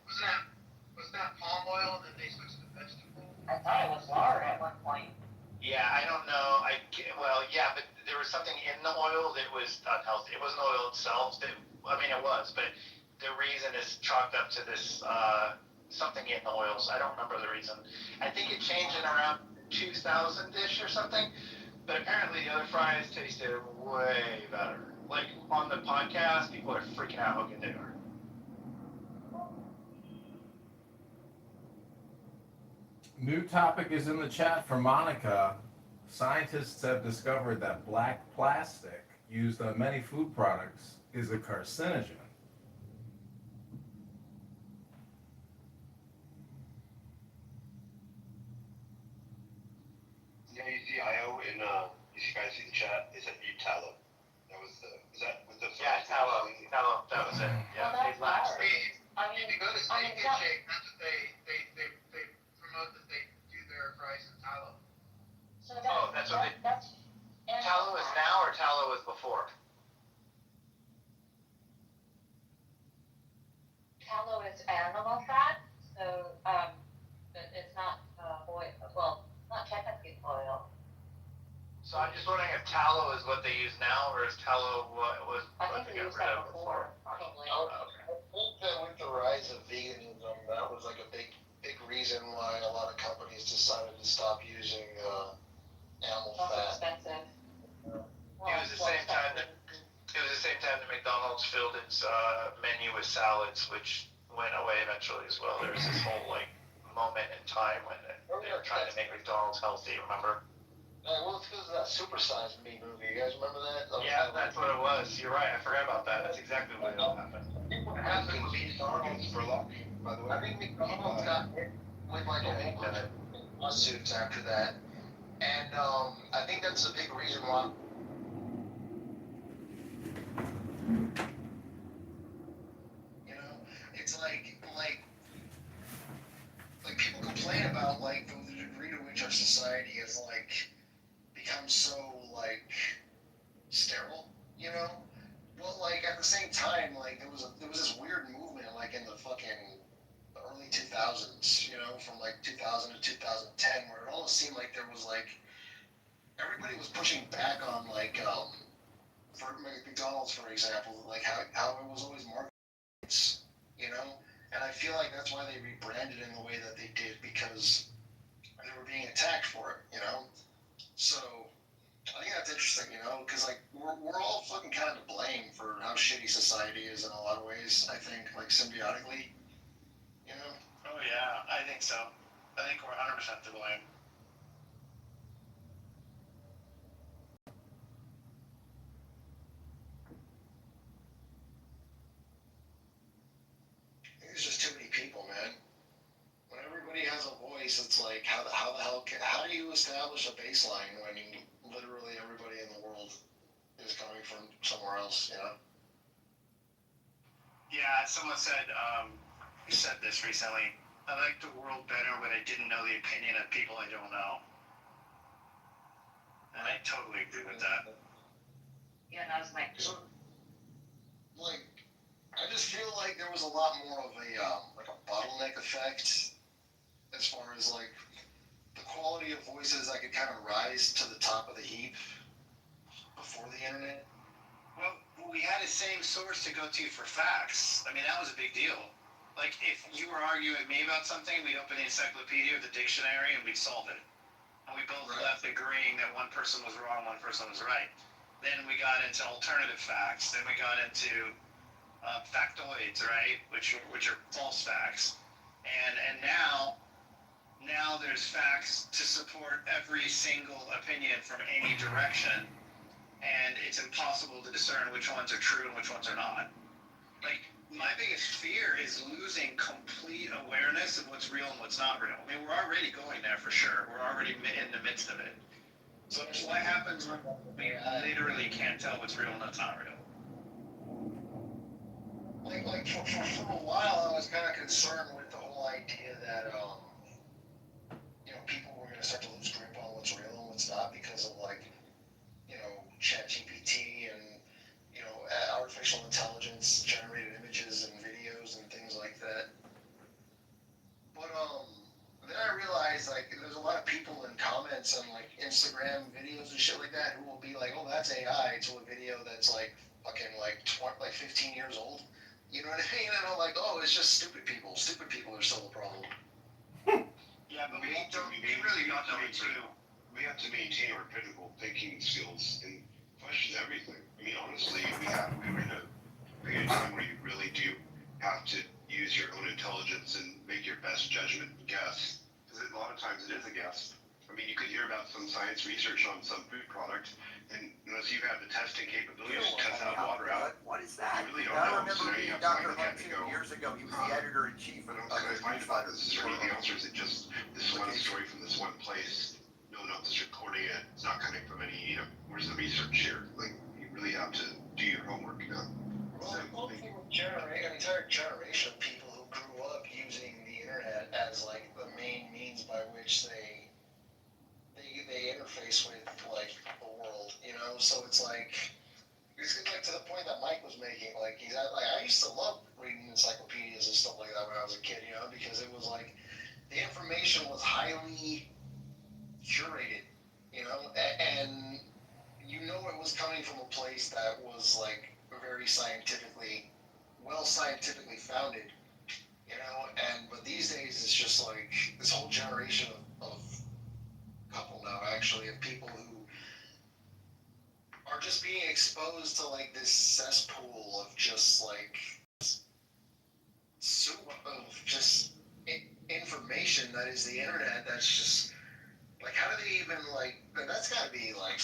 Was that palm oil and then they switched to vegetable? I thought it was lard at one point. Yeah, I don't know. But there was something in the oil that was unhealthy. It wasn't oil itself. It was, but the reason is chalked up to this something in the oils. I don't remember the reason. I think it changed in around 2000-ish or something. But apparently the other fries tasted way better. Like on the podcast, people are freaking out how good they are. New topic is in the chat from Monica. Scientists have discovered that black plastic used on many food products is a carcinogen. Yeah, you see IO in, you guys see the chat? They said eat tallow. Is that with the Tallow, that was it. Yeah, Well, that's last. ours. I mean, If you go to I mean, Steak and Shake, that's what they promote that they do their fries in tallow. so That's what they. that's Tallow is now or tallow was before? tallow is animal fat, so it's not oil. Well, not technically oil. So I'm just wondering if tallow is what they use now, or is tallow what was I what think they we got used rid that of before, before? probably. Okay. I think that with the rise of veganism, that was like a big reason why a lot of companies decided to stop using animal It's fat. expensive. It was the same time that McDonald's filled its menu with salads, which went away eventually as well. There was this whole moment in time when they were trying to make McDonald's healthy. Remember? Well, it's because of that Supersized Me movie. You guys remember that? Yeah, that's what it was. You're right. I forgot about that. That's exactly what happened. What happened with McDonald's for luck, by the way. I think McDonald's got hit with like a whole bunch of lawsuits after that, and I think that's a big reason why. You know, it's like people complain about the degree to which our society has become so sterile. you know? Well, like at the same time, like there was this weird movement like in the fucking early 2000s, you know, from like 2000 to 2010, where it almost seemed like there was like everybody was pushing back on like for McDonald's, for example, like how it was always markets, you know, and I feel like that's why they rebranded in the way that they did because they were being attacked for it, you know. So I think that's interesting, you know, because like we're all fucking kind of to blame for how shitty society is in a lot of ways. I think like symbiotically, you know. Oh yeah, I think so. I think we're 100% to blame. There's just too many people, man. When everybody has a voice, it's like how the hell how do you establish a baseline when literally everybody in the world is coming from somewhere else, you know? Yeah, someone said, said this recently. I like the world better when I didn't know the opinion of people I don't know. And I totally agree with that. Yeah, that was my. So, like, I just feel like there was a lot more of a like a bottleneck effect as far as like the quality of voices that could kind of rise to the top of the heap before the internet. Well, we had the same source to go to for facts. I mean, that was a big deal. Like, if you were arguing with me about something, we'd open the encyclopedia or the dictionary and we'd solve it. And we both left agreeing that one person was wrong, one person was right. Then we got into alternative facts. Then we got into factoids, right? Which are false facts. And now there's facts to support every single opinion from any direction, and it's impossible to discern which ones are true and which ones are not. Like, my biggest fear is losing complete awareness of what's real and what's not real. I mean, we're already going there for sure. We're already in the midst of it. So what happens when we literally can't tell what's real and what's not real? Like for a while, I was kind of concerned with the whole idea that you know, people were going to start to lose grip on what's real and what's not because of like, you know, ChatGPT and you know, artificial intelligence generated images and videos and things like that. But then I realized like there's a lot of people in comments on like Instagram videos and shit like that who will be like, "Oh, that's AI," to a video that's like fucking like 15 years old. You know what I mean? And I'm like, "Oh, it's just stupid people. Stupid people are still the problem." Yeah, but we really don't know it too. We have to maintain our critical thinking skills and question everything. I mean, honestly, we're in a time where you really do have to use your own intelligence and make your best judgment and guess. Because a lot of times it is a guess. I mean, you could hear about some science research on some food product, and unless you have the testing capabilities to test that water out, what is that? you really don't I know. remember So meeting you have to Dr. find Hunt the 2 years ago. He was the editor-in-chief of Can I find about the this? Or the answers that just this one story from this one place. No one else is reporting it. It's not coming from any. You know, where's the research here? Like, you really have to do your homework. You know. Well, an entire generation of people who grew up using the internet as like the main means by which they interface with like the world, you know. So it's like to the point that Mike was making. Like he's at, like I used to love reading encyclopedias and stuff like that when I was a kid, you know, because it was like the information was highly curated, you know, and you know it was coming from a place that was like very scientifically founded, you know. And but these days it's just like this whole generation of couple now actually of people who are just being exposed to like this cesspool of just like soup of just information that is the internet. That's just like, how do they even like? That's got to be like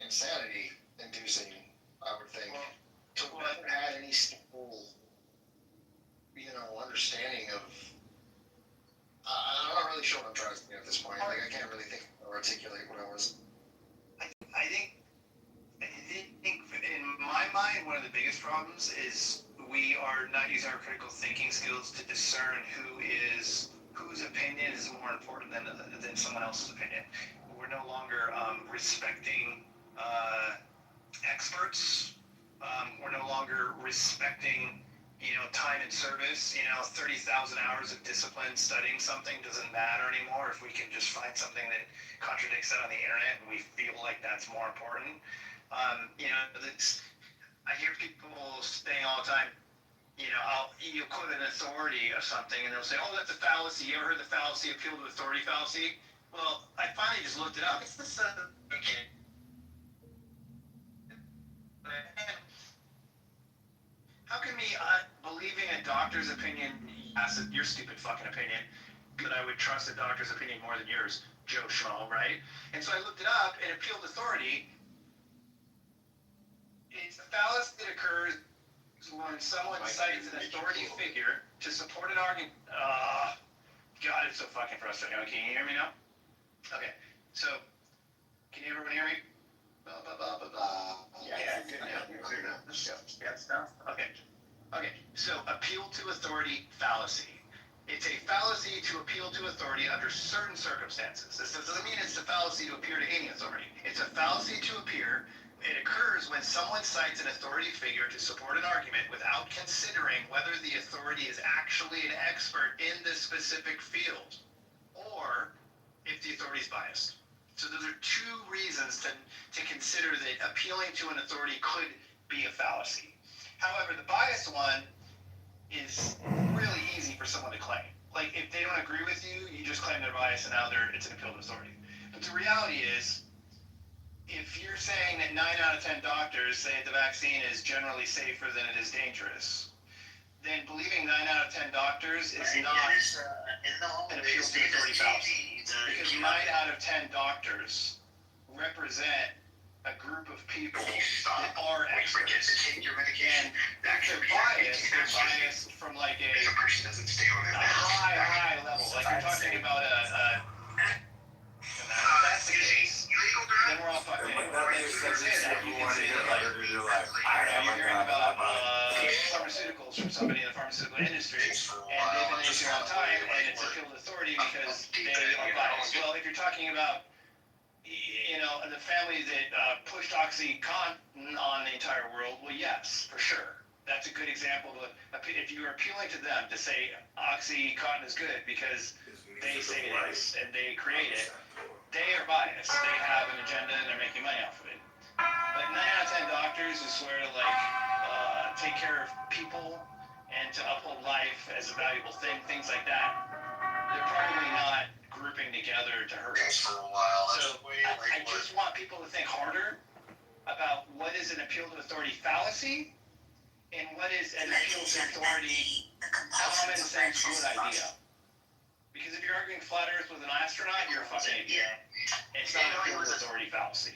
insanity inducing, I would think, to never had any stable, you know, understanding of. I'm not really sure what I'm trying to say at this point. Like, I can't really think or articulate what I was. I think in my mind, one of the biggest problems is we are not using our critical thinking skills to discern whose opinion is more important than someone else's opinion. We're no longer respecting experts. We're no longer respecting, time and service. 30,000 hours of discipline studying something doesn't matter anymore if we can just find something that contradicts that on the internet and we feel like that's more important. I hear people saying all the time, you'll quote an authority of something and they'll say, oh, that's a fallacy. You ever heard the fallacy, appeal to authority fallacy? Well, I finally just looked it up. It's the same. How can me believing a doctor's opinion, yes, your stupid fucking opinion, but I would trust a doctor's opinion more than yours, Joe Schmo, right? And so I looked it up, and appealed authority, it's a fallacy that occurs when someone cites an authority figure to support an argument. God, it's so fucking frustrating. Okay, can you hear me now? Okay, so, can everyone hear me? Yeah, good now. You're clear now. Yeah, stuff. Okay. So appeal to authority fallacy. It's a fallacy to appeal to authority under certain circumstances. This doesn't mean it's a fallacy to appear to any authority. It's a fallacy to appear. It occurs when someone cites an authority figure to support an argument without considering whether the authority is actually an expert in this specific field, or if the authority is biased. So those are two reasons to consider that appealing to an authority could be a fallacy. However, the biased one is really easy for someone to claim. Like, if they don't agree with you, you just claim they're biased and now it's an appeal to authority. But the reality is, if you're saying that 9 out of 10 doctors say the vaccine is generally safer than it is dangerous, then believing 9 out of 10 doctors is not an appeal to authority fallacy. Because 9 out of 10 doctors represent a group of people that are experts. And they're biased from like a high level. Like you're talking about if that's the case, then we're all fucked anyway. Because you can say that like, you're hearing about pharmaceuticals from somebody in the pharmaceutical industry, and they've been issued on time, and it's appeal to authority because they are biased. Well, if you're talking about the family that pushed OxyContin on the entire world, well, yes, for sure. That's a good example. If you are appealing to them to say OxyContin is good because they say it is and they create it, they are biased. They have an agenda and they're making money off of it. But 9 out of 10 doctors who swear to take care of people and to uphold life as a valuable thing, things like that, they're probably not grouping together to hurt us. So I just want people to think harder about what is an appeal to authority fallacy and what is an appeal to authority common sense good idea. Because if you're arguing flat earth with an astronaut, you're a fucking idiot. It's not an appeal to authority fallacy.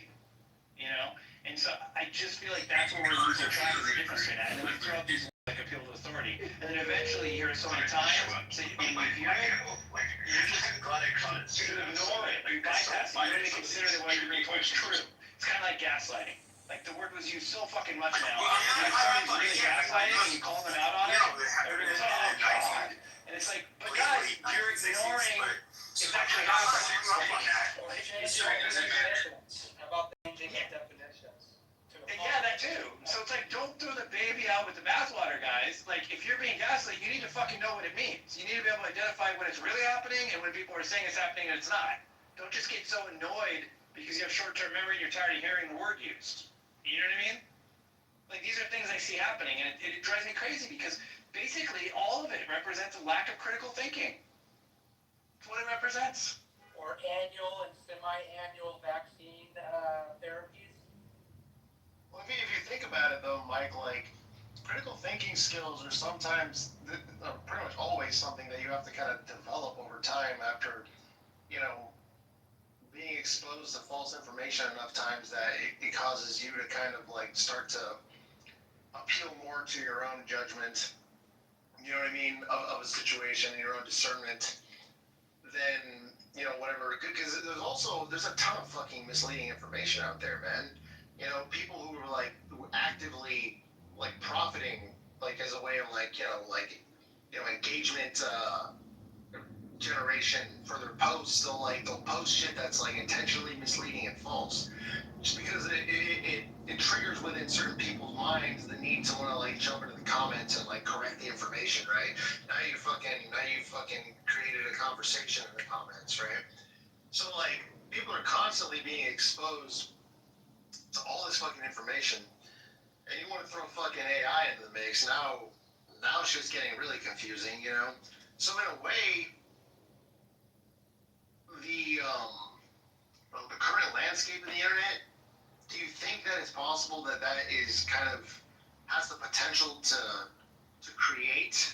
And so I just feel like that's where we're losing track of the difference between that. And then we throw out these like appeal to authority, and then eventually you hear it so many times, so you hear it, you just ignore it, you bypass it, you don't even consider that what you're being told is true. It's kind of like gaslighting. Like the word was used so fucking much now. If somebody's really gaslighting and you call them out on it, everybody goes, oh God. And it's like, but guys, you're ignoring it's actually happening. About changing the definitions. Yeah, that too. So it's like, don't throw the baby out with the bathwater, guys. Like, if you're being gaslit, you need to fucking know what it means. You need to be able to identify when it's really happening and when people are saying it's happening and it's not. Don't just get so annoyed because you have short-term memory and you're tired of hearing the word used. You know what I mean? Like, these are things I see happening, and it drives me crazy because basically all of it represents a lack of critical thinking. That's what it represents. Or annual and semi-annual vaccine therapies. Well, if you think about it, though, Mike, like, critical thinking skills are sometimes, pretty much always something that you have to kind of develop over time after, being exposed to false information enough times that it causes you to kind of, like, start to appeal more to your own judgment, you know what I mean, of a situation, your own discernment, than, whatever. Because there's a ton of fucking misleading information out there, man. People who are actively profiting as a way of engagement generation for their posts. They'll post shit that's intentionally misleading and false. just because it triggers within certain people's minds the need to want to like jump into the comments and like correct the information, right? Now you fucking created a conversation in the comments, right? So like people are constantly being exposed to all this fucking information, and you want to throw fucking AI into the mix. Now shit's getting really confusing, you know. So in a way, the current landscape of the internet, do you think that it's possible that that is kind of has the potential to create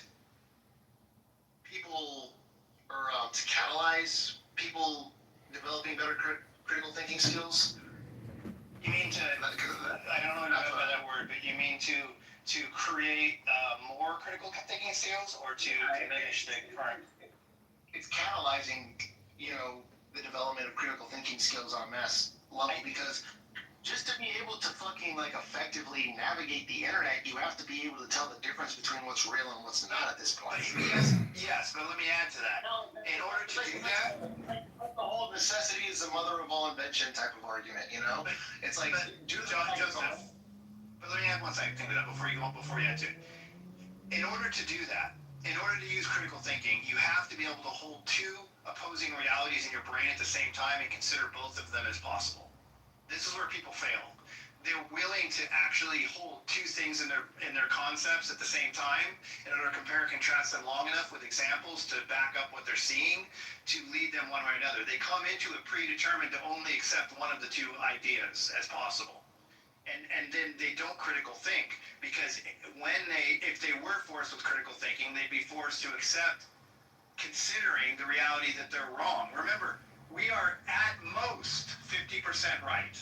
people or to catalyze people developing better critical thinking skills? You mean to? I don't know enough about that word, but you mean to create more critical thinking skills, or to diminish the current? It's catalyzing, you know, the development of critical thinking skills on a mass level, because just to be able to fucking like effectively navigate the internet, you have to be able to tell the difference between what's real and what's not at this point. Yes, but let me add to that. In order to do that, the whole necessity is the mother of all invention type of argument, you know? It's like, Joseph. But let me add one second to that before you add to it. In order to do that, in order to use critical thinking, you have to be able to hold two opposing realities in your brain at the same time and consider both of them as possible. This is where people fail. They're willing to actually hold two things in their concepts at the same time in order to compare and contrast them long enough with examples to back up what they're seeing to lead them one way or another. They come into it predetermined to only accept one of the two ideas as possible. And then they don't critical think, because if they were forced with critical thinking, they'd be forced to accept considering the reality that they're wrong. Remember, we are at most 50% right.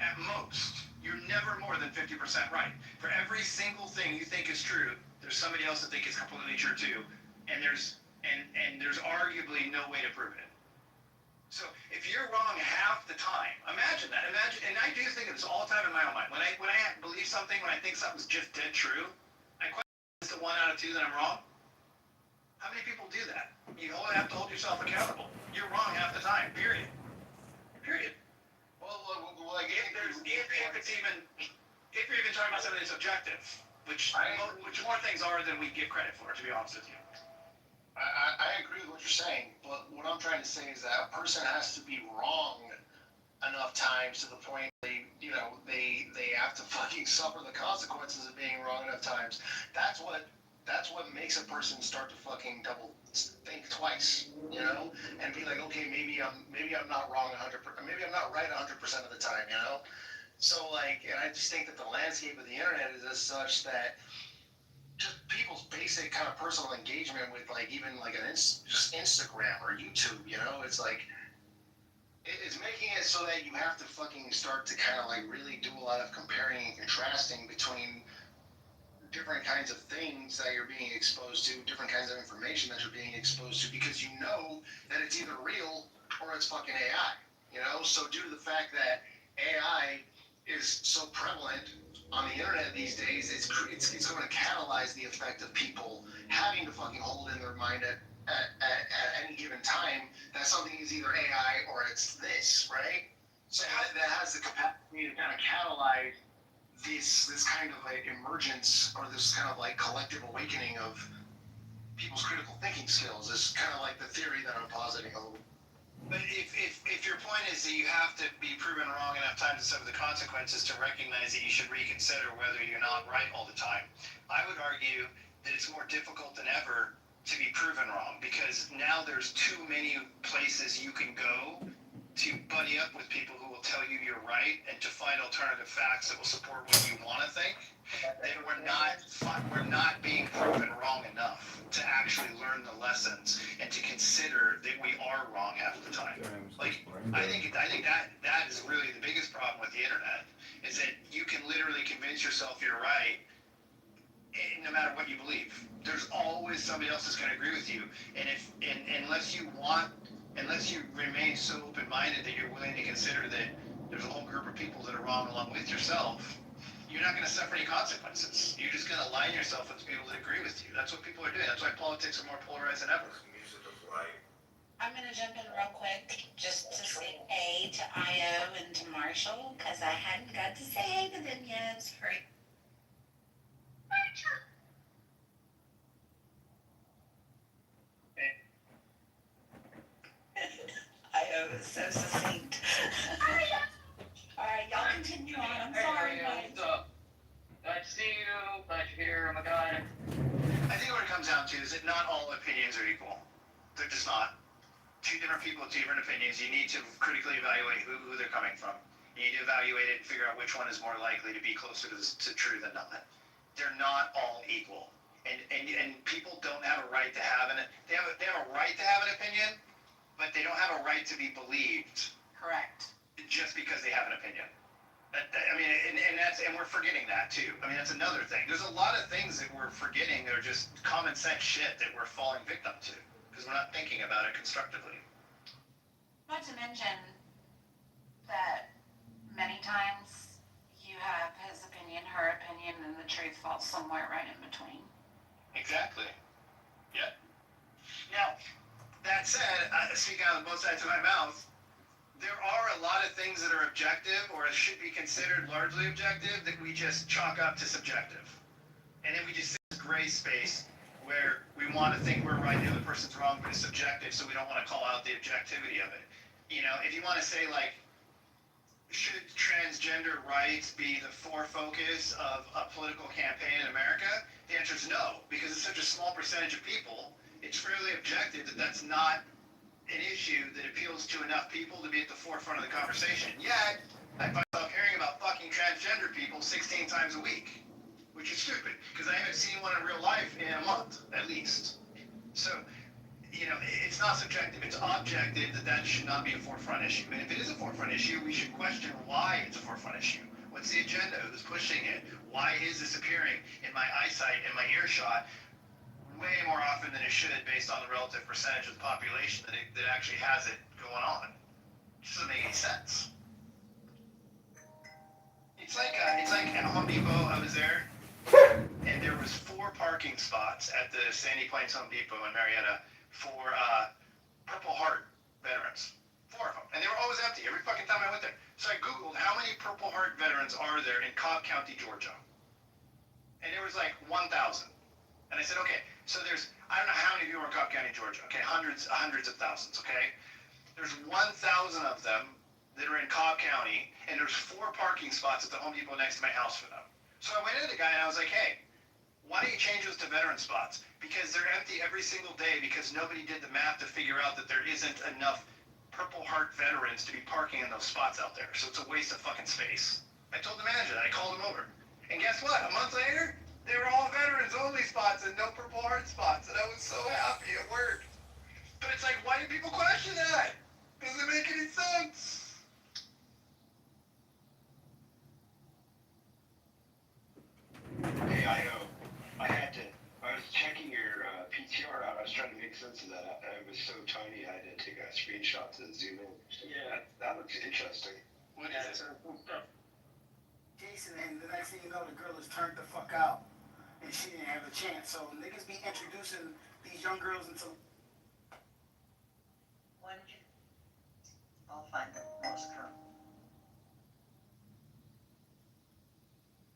At most. You're never more than 50% right. For every single thing you think is true, there's somebody else that thinks is completely true too. And there's arguably no way to prove it. So if you're wrong half the time, imagine that. And I do think of this all the time in my own mind. When I believe something, when I think something's just dead true, I question it's the 1 out of 2 that I'm wrong. How many people do that? You have to hold yourself accountable. You're wrong half the time. Period. well, like If you're even talking about something that's objective, which more things are than we give credit for, to be honest with you. I agree with what you're saying, but what I'm trying to say is that a person has to be wrong enough times to the point they have to fucking suffer the consequences of being wrong enough times. That's what makes a person start to fucking double think twice, you know, and be like, okay, maybe I'm not wrong 100%, maybe I'm not right 100% of the time, you know. So like, and I just think that the landscape of the internet is as such that just people's basic kind of personal engagement with like even like just Instagram or YouTube, you know, it's like it's making it so that you have to fucking start to kind of like really do a lot of comparing and contrasting between different kinds of things that you're being exposed to, different kinds of information that you're being exposed to, because you know that it's either real or it's fucking AI, you know. So due to the fact that AI is so prevalent on the internet these days, it's going to catalyze the effect of people having to fucking hold in their mind at any given time that something is either AI or it's this, right? So that has the capacity to kind of catalyze this kind of like emergence or this kind of like collective awakening of people's critical thinking skills. Is kind of like the theory that I'm positing a little. But if your point is that you have to be proven wrong enough times to suffer the consequences to recognize that you should reconsider whether you're not right all the time, I would argue that it's more difficult than ever to be proven wrong, because now there's too many places you can go to buddy up with people who will tell you you're right and to find alternative facts that will support what you want to think. That we're not being proven wrong enough to actually learn the lessons and to consider that we are wrong half the time. Like I think that is really the biggest problem with the internet, is that you can literally convince yourself you're right no matter what you believe. There's always somebody else that's going to agree with you, and unless you remain so open-minded that you're willing to consider that there's a whole group of people that are wrong along with yourself, you're not going to suffer any consequences. You're just going to align yourself with people that agree with you. That's what people are doing. That's why politics are more polarized than ever. Music of light. I'm gonna jump in real quick just to say A to Io and to Marshall because I hadn't got to say A to them yet. Sorry. Io is so succinct. All right, y'all continue on. I'm sorry, guys. What's up? Nice to see you. Nice to hear. Oh my God. I think what it comes down to is that not all opinions are equal. They're just not. Two different people, two different opinions. You need to critically evaluate who they're coming from. You need to evaluate it and figure out which one is more likely to be closer to true than not. They're not all equal. And people don't have a right to have they have a right to have an opinion, but they don't have a right to be believed Correct. just because they have an opinion. I mean, and we're forgetting that too. I mean, that's another thing. There's a lot of things that we're forgetting that are just common sense shit that we're falling victim to because we're not thinking about it constructively. Not to mention that many times you have his opinion, her opinion, and the truth falls somewhere right in between. Exactly. Yeah. Now, that said, speaking out of both sides of my mouth, there are a lot of things that are objective or should be considered largely objective that we just chalk up to subjective. And then we just sit in this gray space where we want to think we're right, the other person's wrong, but it's subjective, so we don't want to call out the objectivity of it. You know, if you want to say, like, should transgender rights be the focus of a political campaign in America? The answer is no, because it's such a small percentage of people. It's fairly objective that that's not an issue that appeals to enough people to be at the forefront of the conversation. Yet, I find myself hearing about fucking transgender people 16 times a week, which is stupid, because I haven't seen one in real life in a month, at least. So, you know, it's not subjective, it's objective that should not be a forefront issue. And if it is a forefront issue, we should question why it's a forefront issue. What's the agenda? Who's pushing it? Why is this appearing in my eyesight, in my earshot, way more often than it should based on the relative percentage of the population that actually has it going on? It doesn't make any sense. It's like at Home Depot, I was there, and there was 4 parking spots at the Sandy Plains Home Depot in Marietta for Purple Heart veterans. 4 of them. And they were always empty every fucking time I went there. So I Googled how many Purple Heart veterans are there in Cobb County, Georgia. And there was like 1,000. And I said, okay, so there's, I don't know how many people are in Cobb County, Georgia. Okay, hundreds of thousands, okay? There's 1,000 of them that are in Cobb County, and there's 4 parking spots at the Home Depot next to my house for them. So I went to the guy and I was like, hey, why don't you change those to veteran spots? Because they're empty every single day because nobody did the math to figure out that there isn't enough Purple Heart veterans to be parking in those spots out there. So it's a waste of fucking space. I told the manager that. I called him over. And guess what? A month later, they were all veterans only spots and no Purple Heart spots. And I was so happy it worked. But it's like, why do people question that? Doesn't make any sense. Hey, I was checking your PTR out. I was trying to make sense of that. It was so tiny, I had to take a screenshot to zoom in. Yeah, that looks interesting. What is it? Jason, and the next thing you know, the girl is turned the fuck out, and she didn't have a chance. So niggas be introducing these young girls into. When did you? I'll find it. Lost her.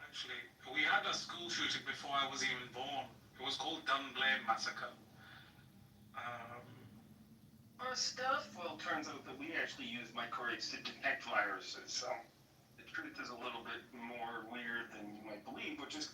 Actually, we had a school shooting before I was even born. It was called Dunblane Massacre. Our stuff, well, turns out that we actually use microarrays to detect viruses, so the truth is a little bit more weird than you might believe, which is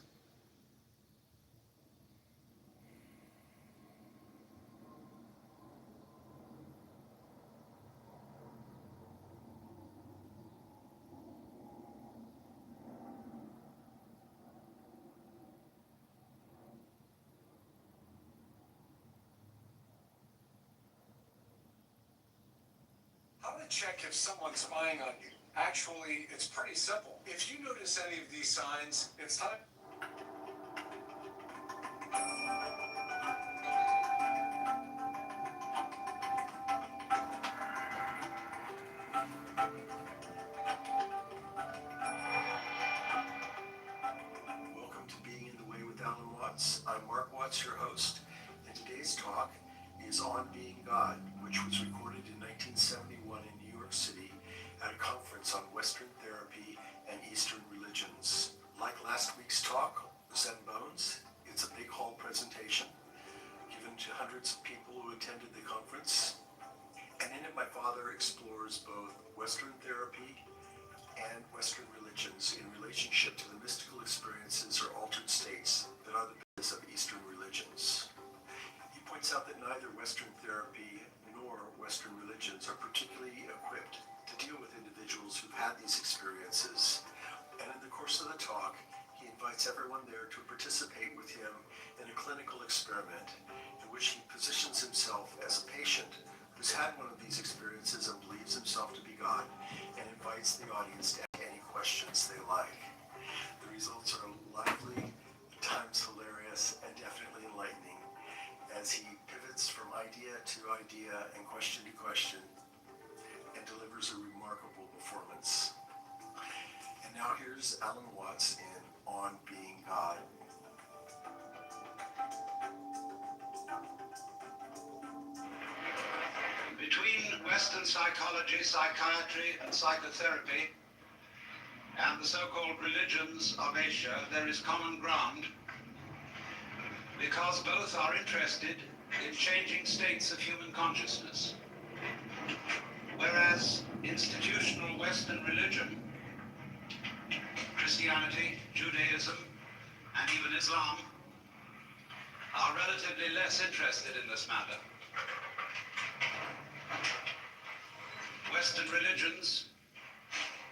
how to check if someone's spying on you. Actually, it's pretty simple. If you notice any of these signs, it's time. Welcome to Being in the Way with Alan Watts. I'm Mark Watts, your host, and today's talk is On Being God, which was recorded in 1971 in New York City at a conference on Western therapy and Eastern religions. Like last week's talk, Zen Bones, it's a big hall presentation given to hundreds of people who attended the conference. And in it, my father explores both Western therapy and Western religions in relationship to the mystical experiences or altered states that are the business of Eastern religions. He points out that neither Western therapy nor Western religions are particularly equipped to deal with individuals who've had these experiences. And in the course of the talk, he invites everyone there to participate with him in a clinical experiment in which he positions himself as a patient who's had one of these experiences and believes himself to be God, and invites the audience to ask any questions they like. The results are lively, at times hilarious, and definitely enlightening as he pivots from idea to idea and question to question and delivers a remarkable performance. And now here's Alan Watts in On Being God. Between Western psychology, psychiatry, and psychotherapy, and the so-called religions of Asia, there is common ground, because both are interested in changing states of human consciousness. Whereas institutional Western religion, Christianity, Judaism, and even Islam, are relatively less interested in this matter. Western religions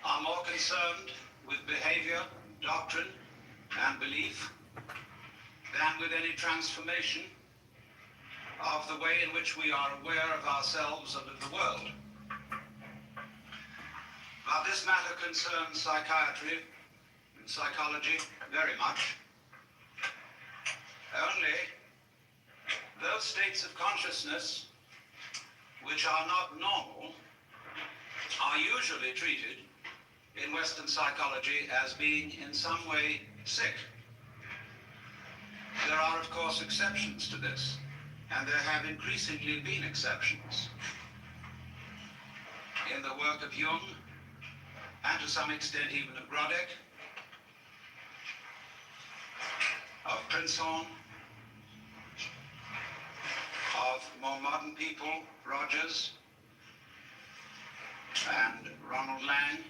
are more concerned with behavior, doctrine, and belief than with any transformation of the way in which we are aware of ourselves and of the world. But this matter concerns psychiatry and psychology very much. Only those states of consciousness which are not normal are usually treated in Western psychology as being in some way sick. There are, of course, exceptions to this, and there have increasingly been exceptions. In the work of Jung, and to some extent even of Grodek, of Prinzhorn, of more modern people, Rogers, and Ronald Lang.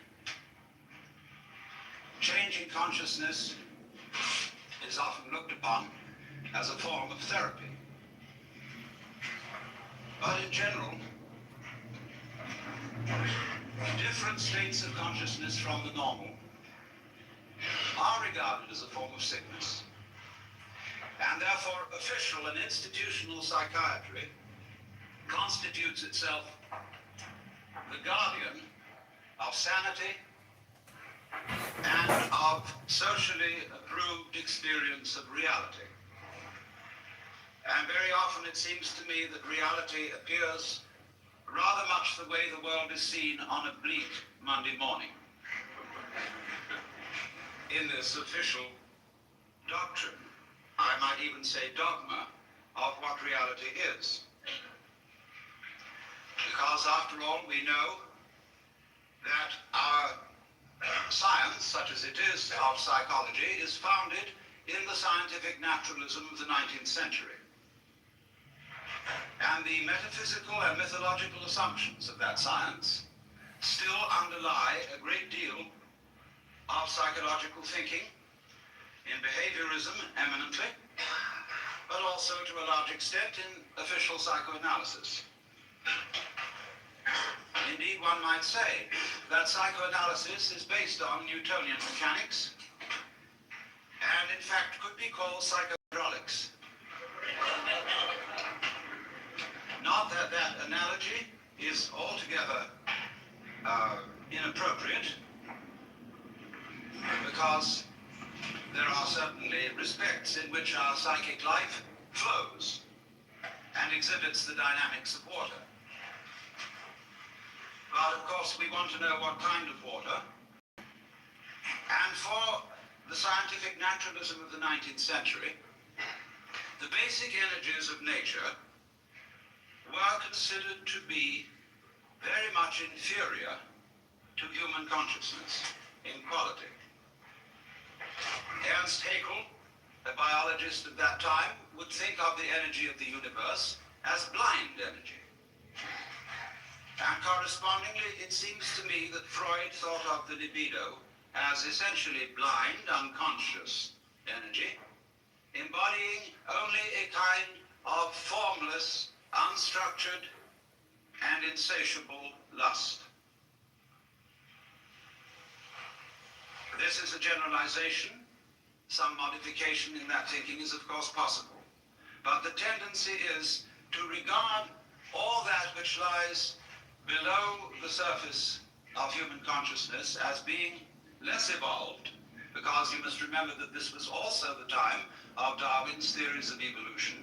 Changing consciousness is often looked upon as a form of therapy. But in general, different states of consciousness from the normal are regarded as a form of sickness. And therefore, official and institutional psychiatry constitutes itself the guardian of sanity and of socially approved experience of reality. And very often it seems to me that reality appears rather much the way the world is seen on a bleak Monday morning. In this official doctrine, I might even say dogma, of what reality is. Because after all, we know that our science, such as it is of psychology, is founded in the scientific naturalism of the 19th century. And the metaphysical and mythological assumptions of that science still underlie a great deal of psychological thinking, in behaviorism eminently, but also to a large extent in official psychoanalysis. Indeed, one might say that psychoanalysis is based on Newtonian mechanics, and in fact could be called psychohydraulics. Not that that analogy is altogether inappropriate, because there are certainly respects in which our psychic life flows and exhibits the dynamics of water. But of course we want to know what kind of water. And for the scientific naturalism of the 19th century, the basic energies of nature were considered to be very much inferior to human consciousness in quality. Ernst Haeckel, a biologist of that time, would think of the energy of the universe as blind energy. And correspondingly, it seems to me that Freud thought of the libido as essentially blind, unconscious energy, embodying only a kind of formless, unstructured, and insatiable lust. This is a generalization. Some modification in that thinking is of course possible. But the tendency is to regard all that which lies below the surface of human consciousness as being less evolved, because you must remember that this was also the time of Darwin's theories of evolution,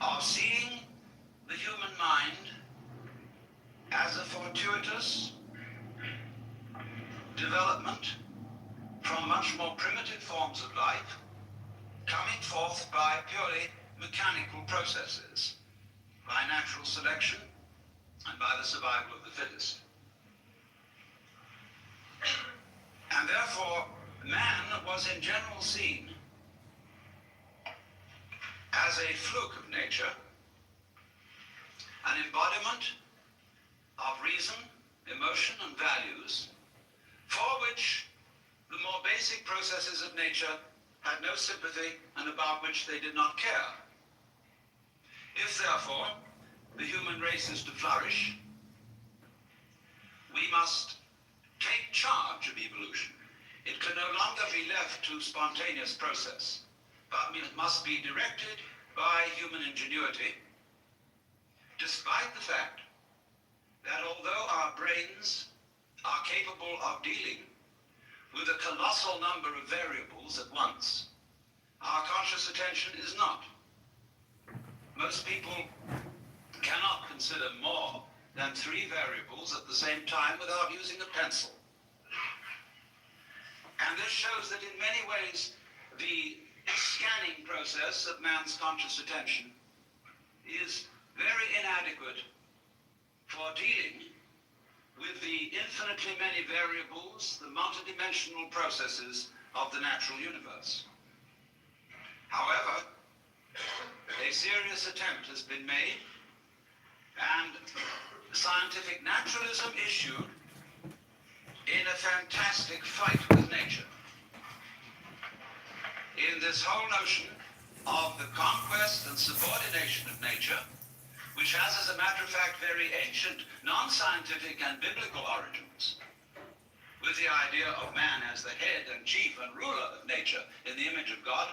of seeing the human mind as a fortuitous development from much more primitive forms of life, coming forth by purely mechanical processes, by natural selection and by the survival of the fittest. And therefore, man was in general seen as a fluke of nature, an embodiment of reason, emotion, and values, for which the more basic processes of nature had no sympathy and about which they did not care. If, therefore, the human race is to flourish, we must take charge of evolution. It can no longer be left to spontaneous process, but it must be directed by human ingenuity, despite the fact that although our brains are capable of dealing with a colossal number of variables at once, our conscious attention is not. Most people cannot consider more than 3 variables at the same time without using a pencil. And this shows that in many ways the scanning process of man's conscious attention is very inadequate for dealing with the infinitely many variables, the multidimensional processes of the natural universe. However, a serious attempt has been made, and scientific naturalism issued in a fantastic fight with nature. In this whole notion of the conquest and subordination of nature, which has, as a matter of fact, very ancient, non-scientific and biblical origins, with the idea of man as the head and chief and ruler of nature in the image of God.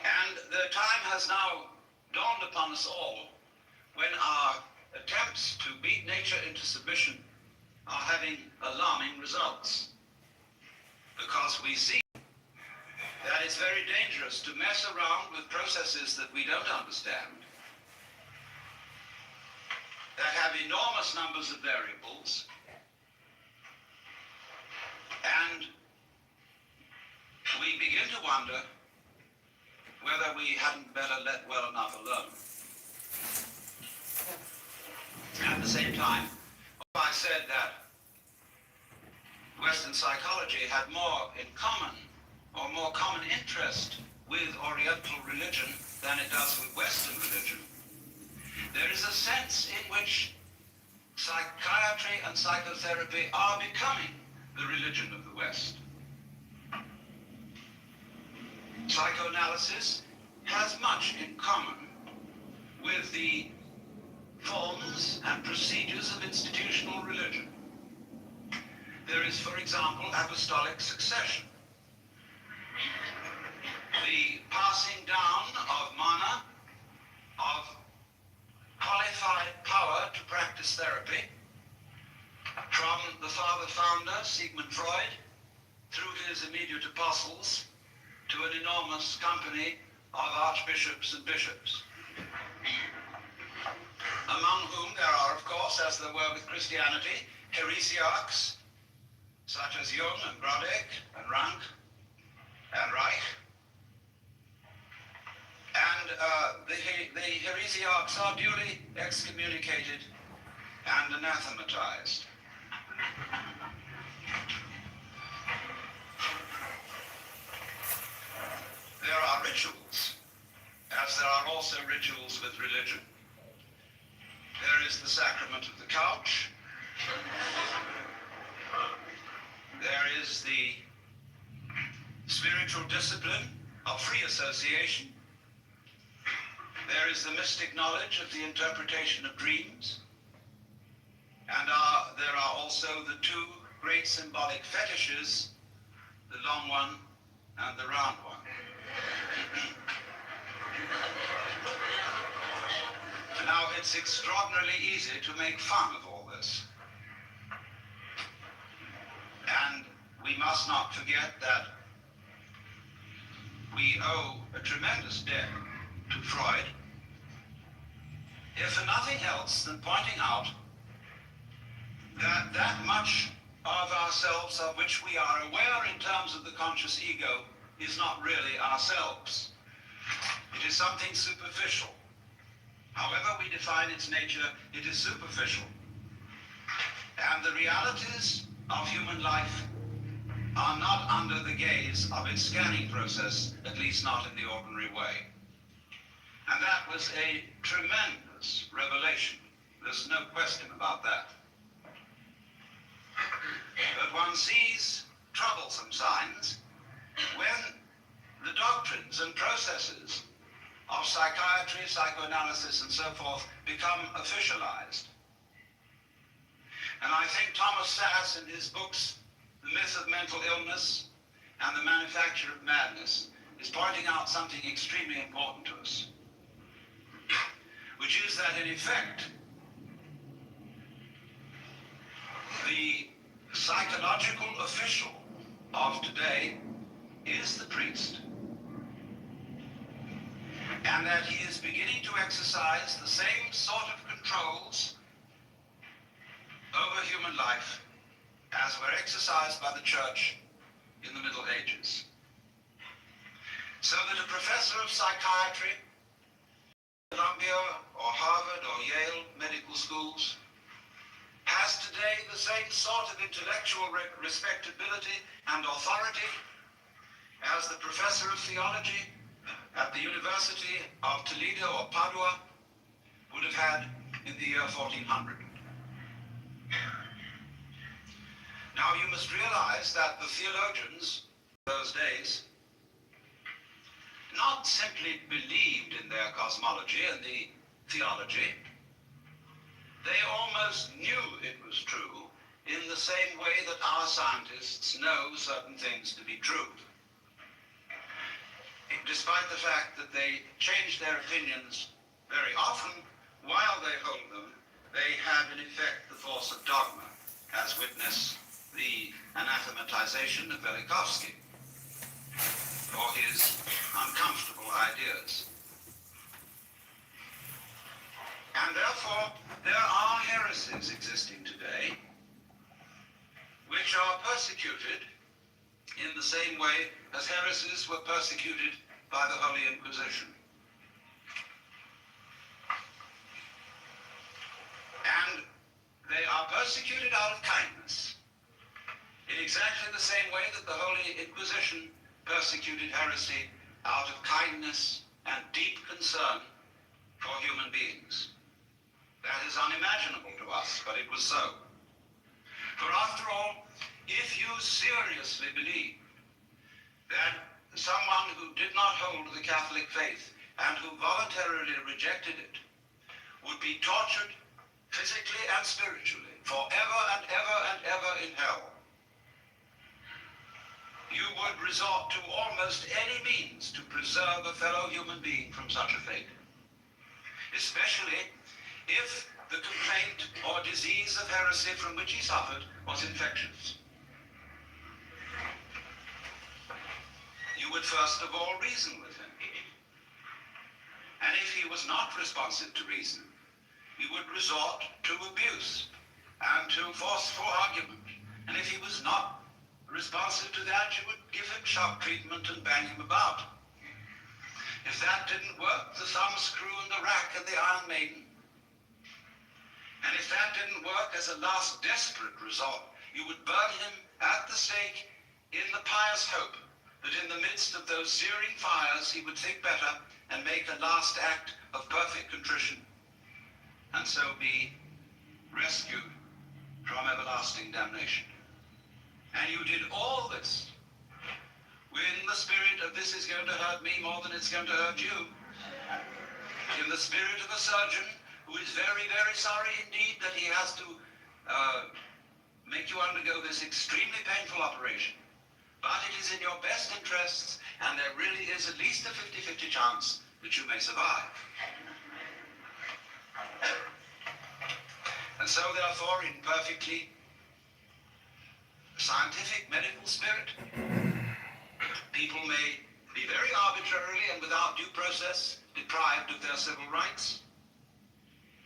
And the time has now dawned upon us all when our attempts to beat nature into submission are having alarming results, because we see that it's very dangerous to mess around with processes that we don't understand, that have enormous numbers of variables, and we begin to wonder whether we hadn't better let well enough alone. At the same time, I said that Western psychology had more in common, or more common interest with Oriental religion than it does with Western religion. There is a sense in which psychiatry and psychotherapy are becoming the religion of the West. Psychoanalysis has much in common with the forms and procedures of institutional religion. There is, for example, apostolic succession. The passing down of mana, of qualified power to practice therapy, from the father founder, Sigmund Freud, through his immediate apostles, to an enormous company of archbishops and bishops, among whom there are, of course, as there were with Christianity, heresiarchs, such as Jung and Grodek and Rank and Reich, And the heresiarchs are duly excommunicated and anathematized. There are rituals, as there are also rituals with religion. There is the sacrament of the couch. There is the spiritual discipline of free association. There is the mystic knowledge of the interpretation of dreams. And there are also the two great symbolic fetishes, the long one and the round one. Now, it's extraordinarily easy to make fun of all this. And we must not forget that we owe a tremendous debt to Freud, if for nothing else than pointing out that that much of ourselves of which we are aware in terms of the conscious ego is not really ourselves. It is something superficial. However we define its nature, it is superficial. And the realities of human life are not under the gaze of its scanning process, at least not in the ordinary way. And that was a tremendous revelation. There's no question about that. But one sees troublesome signs when the doctrines and processes of psychiatry, psychoanalysis, and so forth become officialized. And I think Thomas Sass, in his books, The Myth of Mental Illness and The Manufacture of Madness, is pointing out something extremely important to us, which is that, in effect, the psychological official of today is the priest, and that he is beginning to exercise the same sort of controls over human life as were exercised by the church in the Middle Ages. So that a professor of psychiatry, Columbia or Harvard or Yale medical schools, has today the same sort of intellectual respectability and authority as the professor of theology at the University of Toledo or Padua would have had in the year 1400. Now you must realize that the theologians of those days not simply believed in their cosmology and the theology, they almost knew it was true in the same way that our scientists know certain things to be true. Despite the fact that they change their opinions very often, while they hold them, they have in effect the force of dogma, as witness the anathematization of Velikovsky for his uncomfortable ideas. And therefore, there are heresies existing today which are persecuted in the same way as heresies were persecuted by the Holy Inquisition. And they are persecuted out of kindness, in exactly the same way that the Holy Inquisition persecuted heresy out of kindness and deep concern for human beings. That is unimaginable to us, but it was so. For after all, if you seriously believe that someone who did not hold the Catholic faith and who voluntarily rejected it would be tortured physically and spiritually forever and ever and ever in hell, you would resort to almost any means to preserve a fellow human being from such a fate, especially if the complaint or disease of heresy from which he suffered was infectious. You would first of all reason with him. And if he was not responsive to reason, you would resort to abuse and to forceful argument. And if he was not responsive to that, you would give him shock treatment and bang him about. If that didn't work, the thumb screw and the rack and the Iron Maiden. And if that didn't work as a last desperate resort, you would burn him at the stake in the pious hope that in the midst of those searing fires he would think better and make a last act of perfect contrition, and so be rescued from everlasting damnation. And you did all this in the spirit of this is going to hurt me more than it's going to hurt you. In the spirit of a surgeon who is very, very sorry indeed that he has to make you undergo this extremely painful operation. But it is in your best interests, and there really is at least a 50-50 chance that you may survive. And so, therefore, in perfectly scientific medical spirit, people may be very arbitrarily and without due process deprived of their civil rights,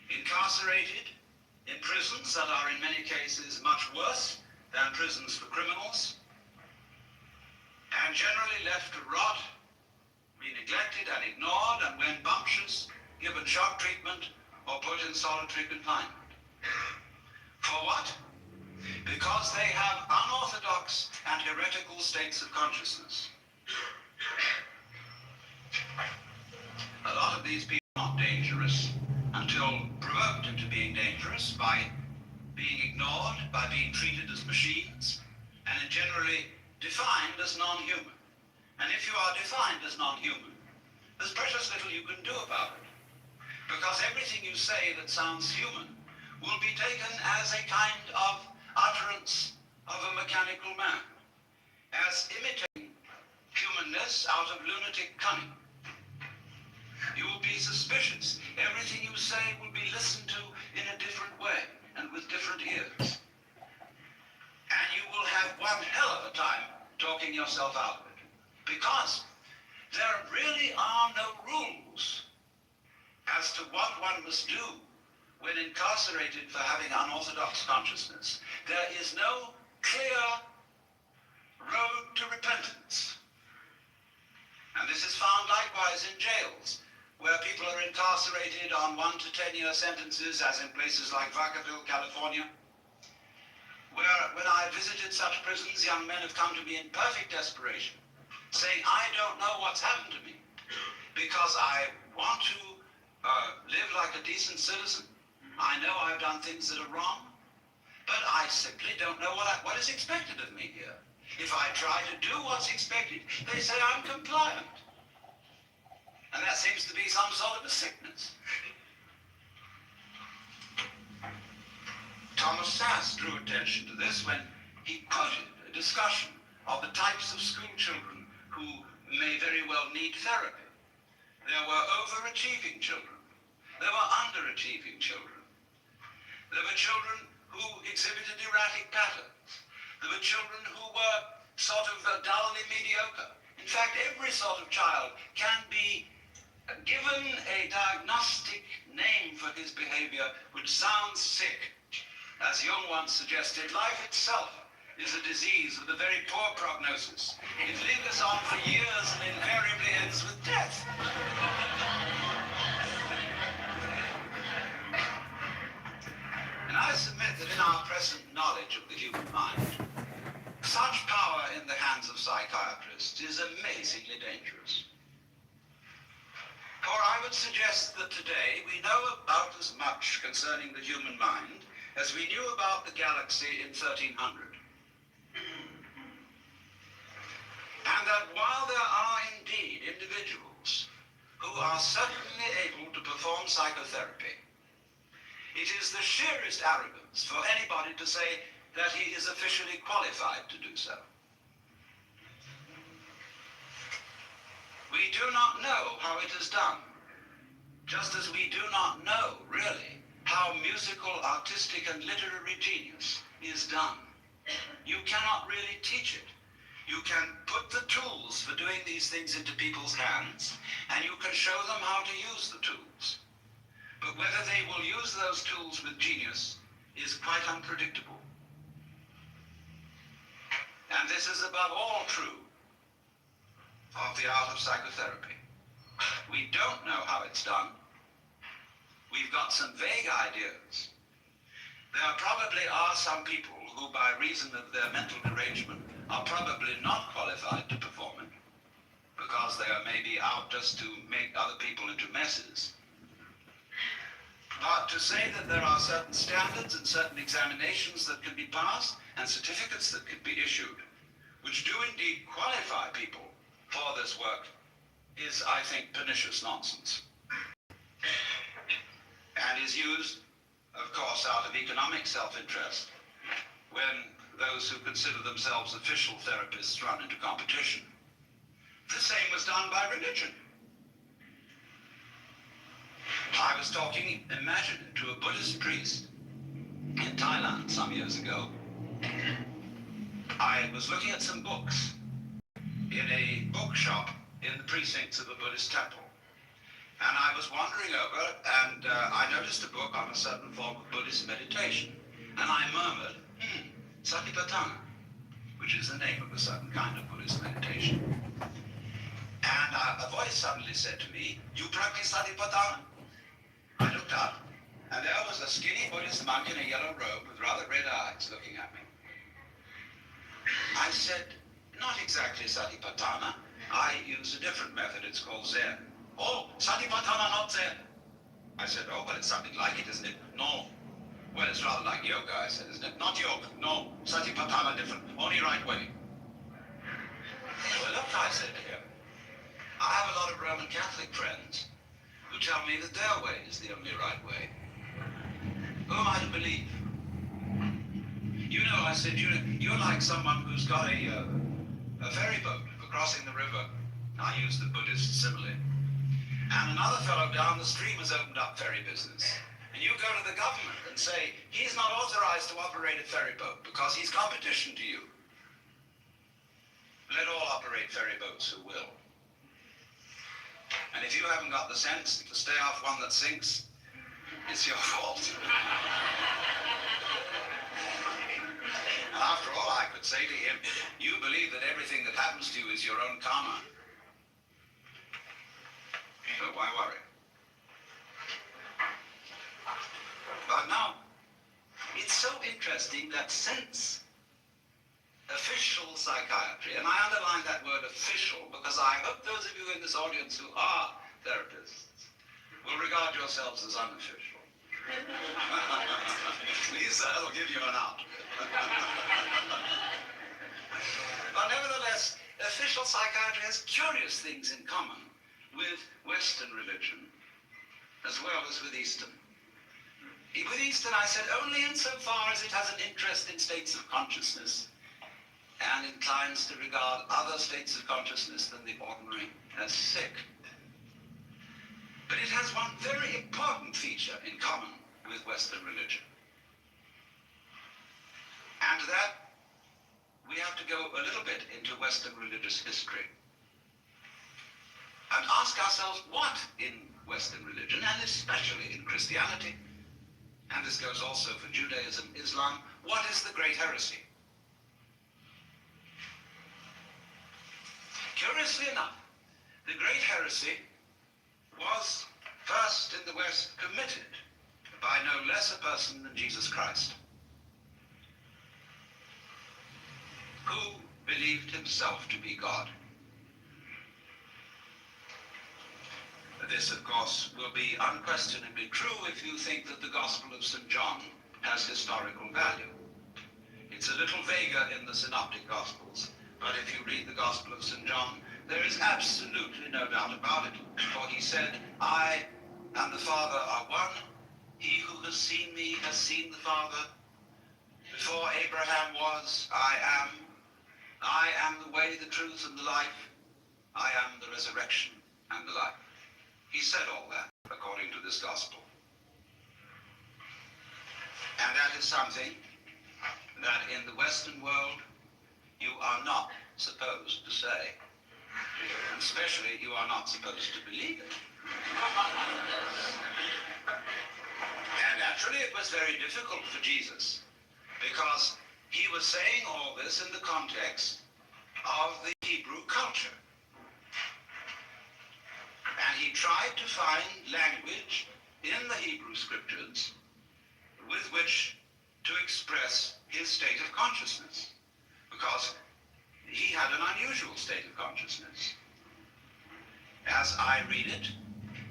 incarcerated in prisons that are in many cases much worse than prisons for criminals, and generally left to rot, be neglected and ignored, and when bumptious, given shock treatment or put in solitary confinement. For what? Because they have unorthodox and heretical states of consciousness. A lot of these people are not dangerous until provoked into being dangerous by being ignored, by being treated as machines, and generally defined as non-human. And if you are defined as non-human, there's precious little you can do about it. Because everything you say that sounds human will be taken as a kind of utterance of a mechanical man, as imitating humanness out of lunatic cunning. You will be suspicious. Everything you say will be listened to in a different way and with different ears. And you will have one hell of a time talking yourself out of it. Because there really are no rules as to what one must do when incarcerated for having unorthodox consciousness. There is no clear road to repentance. And this is found likewise in jails, where people are incarcerated on 1 to 10-year sentences, as in places like Vacaville, California, where when I visited such prisons, young men have come to me in perfect desperation, saying, I don't know what's happened to me, because I want to live like a decent citizen. I know I've done things that are wrong, but I simply don't know what is expected of me here. If I try to do what's expected, they say I'm compliant. And that seems to be some sort of a sickness. Thomas Sass drew attention to this when he quoted a discussion of the types of school children who may very well need therapy. There were overachieving children. There were underachieving children. There were children who exhibited erratic patterns. There were children who were sort of dully mediocre. In fact, every sort of child can be given a diagnostic name for his behavior which sounds sick. As Jung once suggested, life itself is a disease with a very poor prognosis. It lingers on for years and invariably ends with death. And I submit that in our present knowledge of the human mind, such power in the hands of psychiatrists is amazingly dangerous. For I would suggest that today we know about as much concerning the human mind as we knew about the galaxy in 1300. And that while there are indeed individuals who are certainly able to perform psychotherapy, it is the sheerest arrogance for anybody to say that he is officially qualified to do so. We do not know how it is done, just as we do not know, really, how musical, artistic, and literary genius is done. You cannot really teach it. You can put the tools for doing these things into people's hands, and you can show them how to use the tools. But whether they will use those tools with genius is quite unpredictable. And this is above all true of the art of psychotherapy. We don't know how it's done. We've got some vague ideas. There probably are some people who, by reason of their mental derangement, are probably not qualified to perform it, because they are maybe out just to make other people into messes. But to say that there are certain standards and certain examinations that can be passed and certificates that can be issued, which do indeed qualify people for this work, is, I think, pernicious nonsense. And is used, of course, out of economic self-interest when those who consider themselves official therapists run into competition. The same was done by religion. I was talking, imagine it, to a Buddhist priest in Thailand some years ago. I was looking at some books in a bookshop in the precincts of a Buddhist temple. And I was wandering over, and I noticed a book on a certain form of Buddhist meditation. And I murmured, Satipatthana, which is the name of a certain kind of Buddhist meditation. And a voice suddenly said to me, "You practice Satipatthana?" I looked up, and there was a skinny Buddhist monk in a yellow robe with rather red eyes looking at me. I said, "Not exactly Satipatthana. I use a different method. It's called Zen." "Oh, Satipatthana, not Zen." I said, "Oh, but it's something like it, isn't it?" "No." "Well, it's rather like yoga," I said, "isn't it?" "Not yoga. No, Satipatthana different. Only right way." "Well, look," I said to him, "I have a lot of Roman Catholic friends who tell me that their way is the only right way. Who am I to believe?" "You know," I said, you're like someone who's got a ferry boat for crossing the river." I use the Buddhist simile. "And another fellow down the stream has opened up ferry business. And you go to the government and say, he's not authorized to operate a ferry boat because he's competition to you. Let all operate ferry boats who will. And if you haven't got the sense to stay off one that sinks, it's your fault." And after all, I could say to him, "You believe that everything that happens to you is your own karma. So why worry?" But now, it's so interesting that since official psychiatry, and I underline that word official because I hope those of you in this audience who are therapists will regard yourselves as unofficial. Please, that'll give you an out. But nevertheless, official psychiatry has curious things in common with Western religion, as well as with Eastern. With Eastern, I said, only insofar as it has an interest in states of consciousness and inclines to regard other states of consciousness than the ordinary as sick. But it has one very important feature in common with Western religion. And that we have to go a little bit into Western religious history and ask ourselves what in Western religion, and especially in Christianity, and this goes also for Judaism, Islam, what is the great heresy? Curiously enough, the great heresy was first in the West committed by no less a person than Jesus Christ, who believed himself to be God. This, of course, will be unquestionably true if you think that the Gospel of St. John has historical value. It's a little vaguer in the Synoptic Gospels, but if you read the Gospel of St. John, there is absolutely no doubt about it, for he said, "I and the Father are one. He who has seen me has seen the Father. Before Abraham was, I am. I am the way, the truth, and the life. I am the resurrection and the life." He said all that according to this gospel. And that is something that in the Western world you are not supposed to say. And especially you are not supposed to believe it. And naturally it was very difficult for Jesus because he was saying all this in the context of the Hebrew culture. And he tried to find language in the Hebrew scriptures with which to express his state of consciousness, because he had an unusual state of consciousness. As I read it,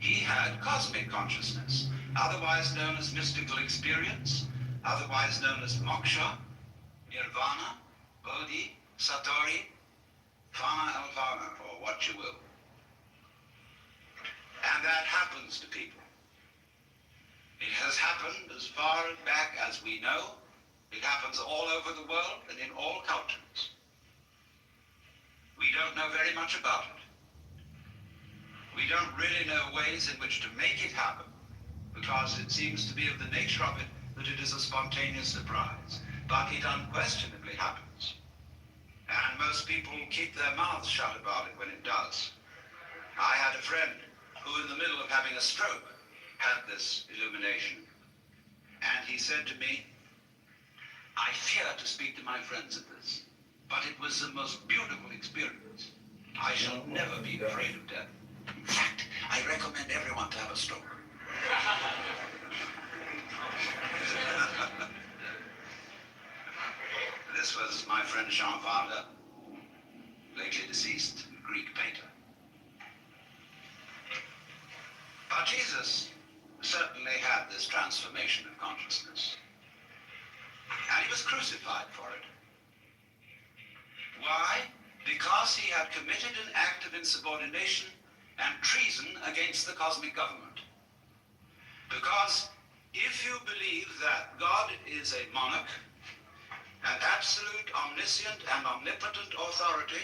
he had cosmic consciousness, otherwise known as mystical experience, otherwise known as moksha, nirvana, bodhi, satori, fana alvana, or what you will. And that happens to people. It has happened as far back as we know. It happens all over the world and in all cultures. We don't know very much about it. We don't really know ways in which to make it happen, because it seems to be of the nature of it that it is a spontaneous surprise. But it unquestionably happens. And most people keep their mouths shut about it when it does. I had a friend who, in the middle of having a stroke, had this illumination. And he said to me, "I fear to speak to my friends of this, but it was the most beautiful experience. I shall never be afraid of death. In fact, I recommend everyone to have a stroke." This was my friend Jean Varda, lately deceased, Greek painter. But Jesus certainly had this transformation of consciousness. And he was crucified for it. Why? Because he had committed an act of insubordination and treason against the cosmic government. Because if you believe that God is a monarch, an absolute, omniscient, and omnipotent authority,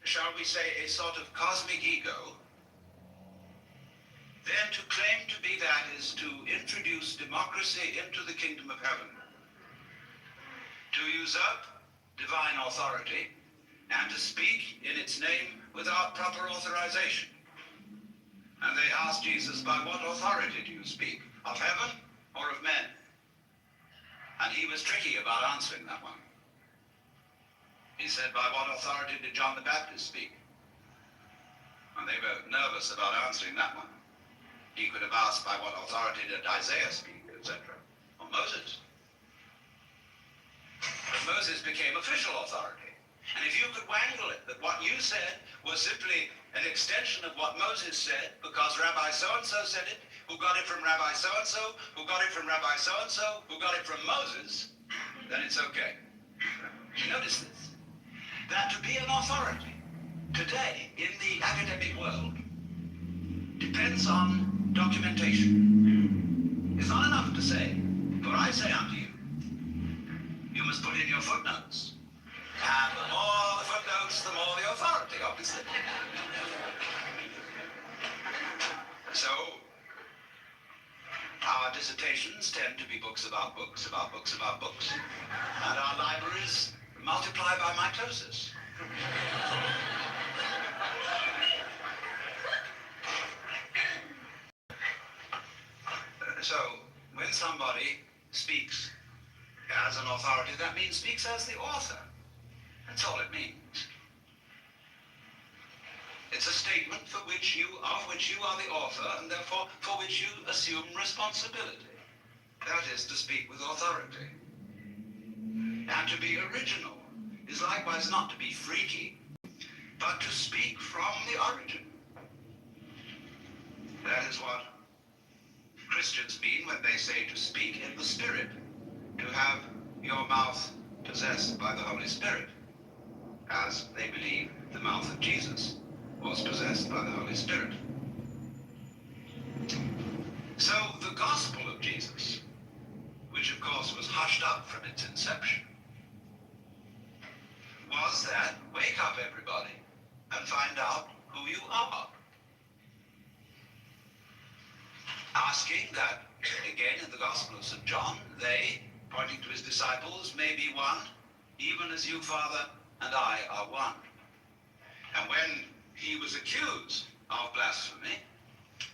shall we say a sort of cosmic ego, then to claim to be that is to introduce democracy into the kingdom of heaven, to usurp divine authority, and to speak in its name without proper authorization. And they asked Jesus, "By what authority do you speak? Of heaven or of men?" And he was tricky about answering that one. He said, "By what authority did John the Baptist speak?" And they were nervous about answering that one. He could have asked, "By what authority did Isaiah speak?" etc. Or Moses. But Moses became official authority. And if you could wangle it that what you said was simply an extension of what Moses said, because Rabbi so-and-so said it, who got it from Rabbi so-and-so, who got it from Rabbi so-and-so, who got it from Moses, then it's okay. Notice this, that to be an authority today in the academic world depends on documentation. It's not enough to say, "For I say unto you," you must put in your footnotes. And the more the footnotes, the more the authority, obviously. So, our dissertations tend to be books about books, about books about books. And our libraries multiply by mitosis. So, when somebody speaks as an authority, that means speaks as the author. That's all it means. It's a statement of which you are the author, and therefore for which you assume responsibility. That is to speak with authority. And to be original is likewise not to be freaky, but to speak from the origin. That is what Christians mean when they say to speak in the Spirit, to have your mouth possessed by the Holy Spirit, as they believe the mouth of Jesus was possessed by the Holy Spirit. So the gospel of Jesus, which of course was hushed up from its inception, was that wake up everybody and find out who you are. Asking that, again in the Gospel of St. John, they, pointing to his disciples, may be one, even as you, Father, and I are one. And when he was accused of blasphemy,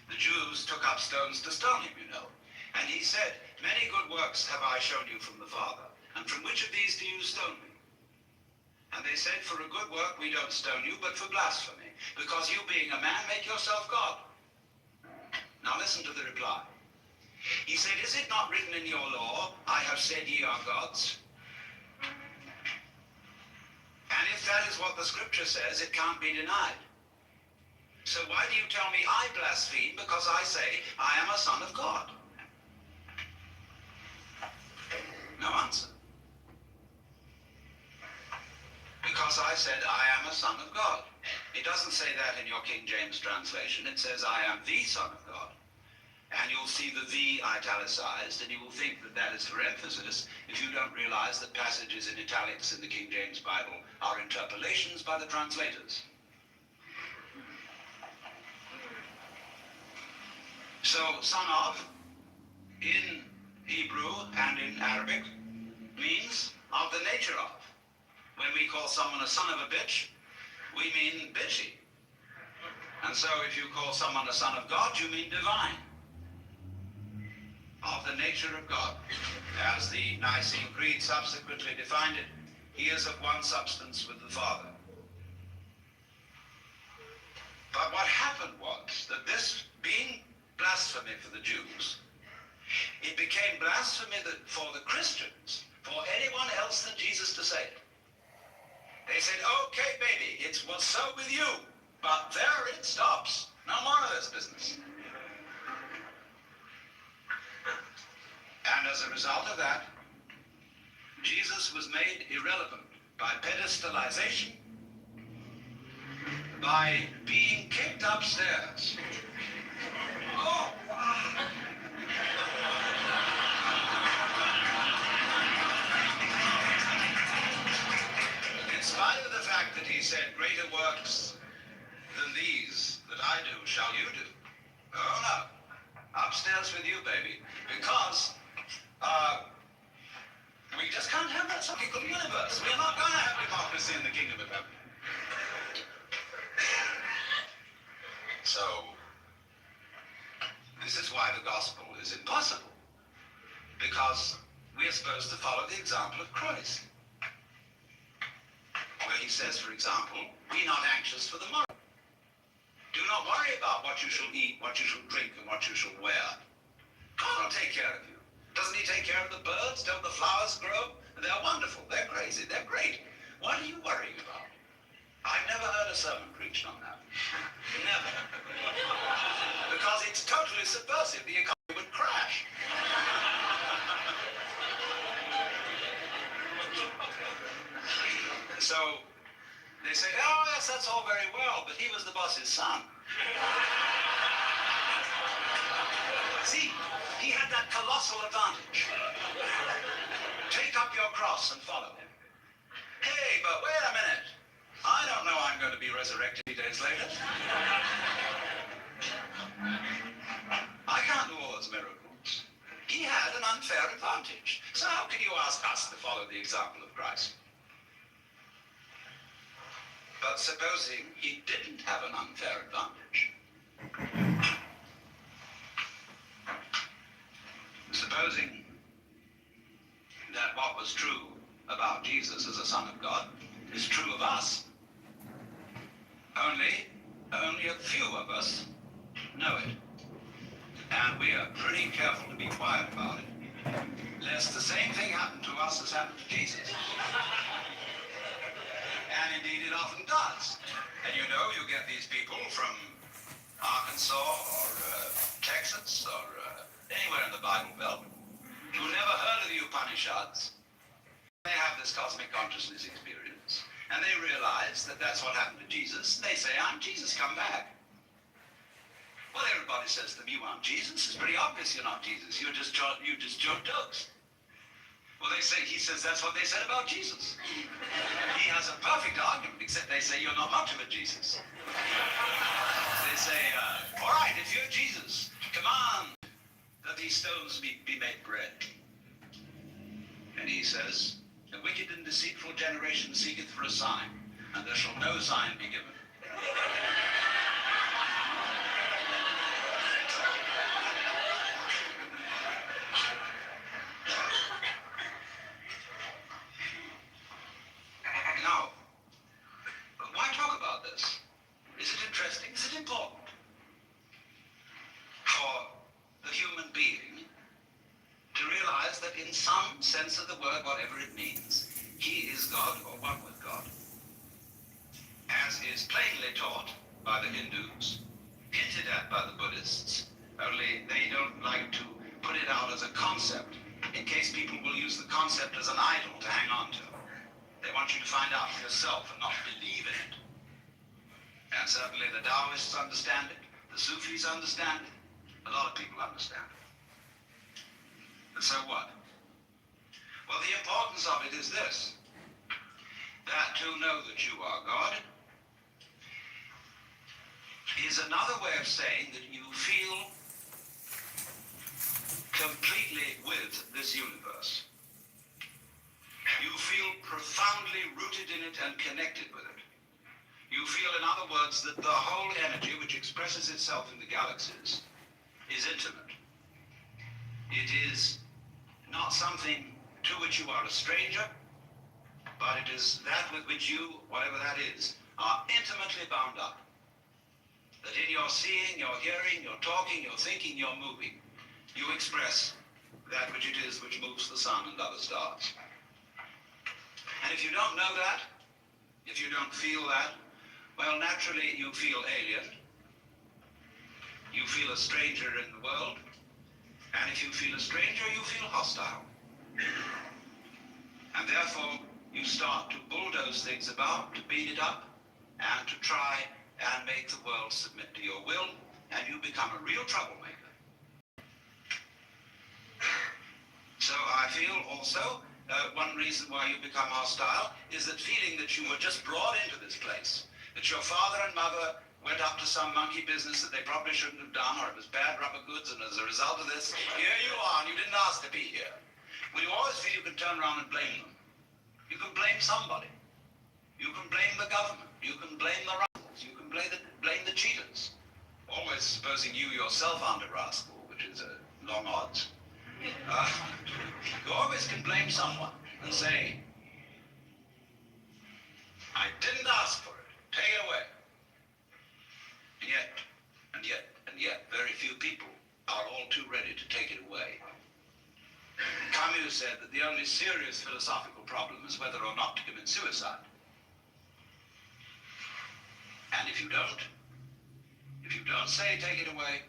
the Jews took up stones to stone him, you know. And he said, "Many good works have I shown you from the Father, and from which of these do you stone me?" And they said, "For a good work we don't stone you, but for blasphemy, because you being a man make yourself God." Now listen to the reply. He said, is it not written in your law, I have said ye are gods? And if that is what the scripture says, it can't be denied. So why do you tell me I blaspheme because I say I am a son of God? No answer. Because I said I am a son of God. It doesn't say that in your King James translation. It says I am the son of God. And you'll see the italicized, and you will think that that is for emphasis if you don't realize that passages in italics in the King James Bible are interpolations by the translators. So, son of, in Hebrew and in Arabic, means of the nature of. When we call someone a son of a bitch, we mean bitchy. And so if you call someone a son of God, you mean divine. Of the nature of God. As the Nicene Creed subsequently defined it, he is of one substance with the Father. But what happened was that this being blasphemy for the Jews, it became blasphemy for the Christians, for anyone else than Jesus to say it. They said, okay, baby, it was so with you, but there it stops. No more of this business. And as a result of that, Jesus was made irrelevant by pedestalization, by being kicked upstairs. Oh, wow. In spite of the fact that he said, greater works than these that I do shall you do. Oh, no. Upstairs with you, baby. Because we just can't have that psychical universe. We're not going to have democracy in the kingdom of heaven. So, this is why the gospel is impossible. Because we're supposed to follow the example of Christ. Where he says, for example, be not anxious for the morrow. Do not worry about what you shall eat, what you shall drink, and what you shall wear. God will take care of you. Doesn't he take care of the birds? Don't the flowers grow? They're wonderful. They're crazy. They're great. What are you worrying about? I've never heard a sermon preached on that. Never. Because it's totally subversive. The economy would crash. So they say, oh yes, that's all very well, but he was the boss's son. See, he had that colossal advantage. Take up your cross and follow him. Hey, but wait a minute. I don't know I'm going to be resurrected 3 days later. I can't do all those miracles. He had an unfair advantage. So how can you ask us to follow the example of Christ? But supposing he didn't have an unfair advantage. Supposing that what was true about Jesus as a son of God is true of us. Only a few of us know it. And we are pretty careful to be quiet about it, lest the same thing happen to us as happened to Jesus. And indeed it often does. And you know, you get these people from Arkansas or Texas or anywhere in the Bible Belt who never heard of the Upanishads. They have this cosmic consciousness experience, and they realize that that's what happened to Jesus. They say, I'm Jesus, come back. Well, everybody says to them, you aren't Jesus. It's pretty obvious you're not Jesus. You just John Doakes. Well, he says that's what they said about Jesus. He has a perfect argument, except they say you're not much of a Jesus. They say, all right, if you're Jesus, command that these stones be made bread. And he says, the wicked and deceitful generation seeketh for a sign, and there shall no sign be given. Now, why talk about this? Is it interesting? Is it important? For matter whatever it means. He is God or one with God. As is plainly taught by the Hindus, hinted at by the Buddhists, only they don't like to put it out as a concept, in case people will use the concept as an idol to hang on to. They want you to find out for yourself and not believe in it. And certainly the Taoists understand it, the Sufis understand it, a lot of people understand it. But so what? Well, the importance of it is this, that to know that you are God is another way of saying that you feel completely with this universe. You feel profoundly rooted in it and connected with it. You feel, in other words, that the whole energy which expresses itself in the galaxies is intimate. It is not something to which you are a stranger, but it is that with which you, whatever that is, are intimately bound up. That in your seeing, your hearing, your talking, your thinking, your moving, you express that which it is which moves the sun and other stars. And if you don't know that, if you don't feel that, well, naturally you feel alien. You feel a stranger in the world. And if you feel a stranger, you feel hostile. And therefore, you start to bulldoze things about, to beat it up, and to try and make the world submit to your will, and you become a real troublemaker. So I feel also one reason why you become hostile is that feeling that you were just brought into this place, that your father and mother went up to some monkey business that they probably shouldn't have done, or it was bad rubber goods, and as a result of this, here you are, and you didn't ask to be here. Well, you always feel you can turn around and blame them. You can blame somebody. You can blame the government. You can blame the rascals. You can blame the cheaters. Always supposing you yourself aren't a rascal, which is long odds. You always can blame someone and say, I didn't ask for it. Take it away. And yet, very few people are all too ready to take it away. Camus said that the only serious philosophical problem is whether or not to commit suicide. And if you don't say take it away,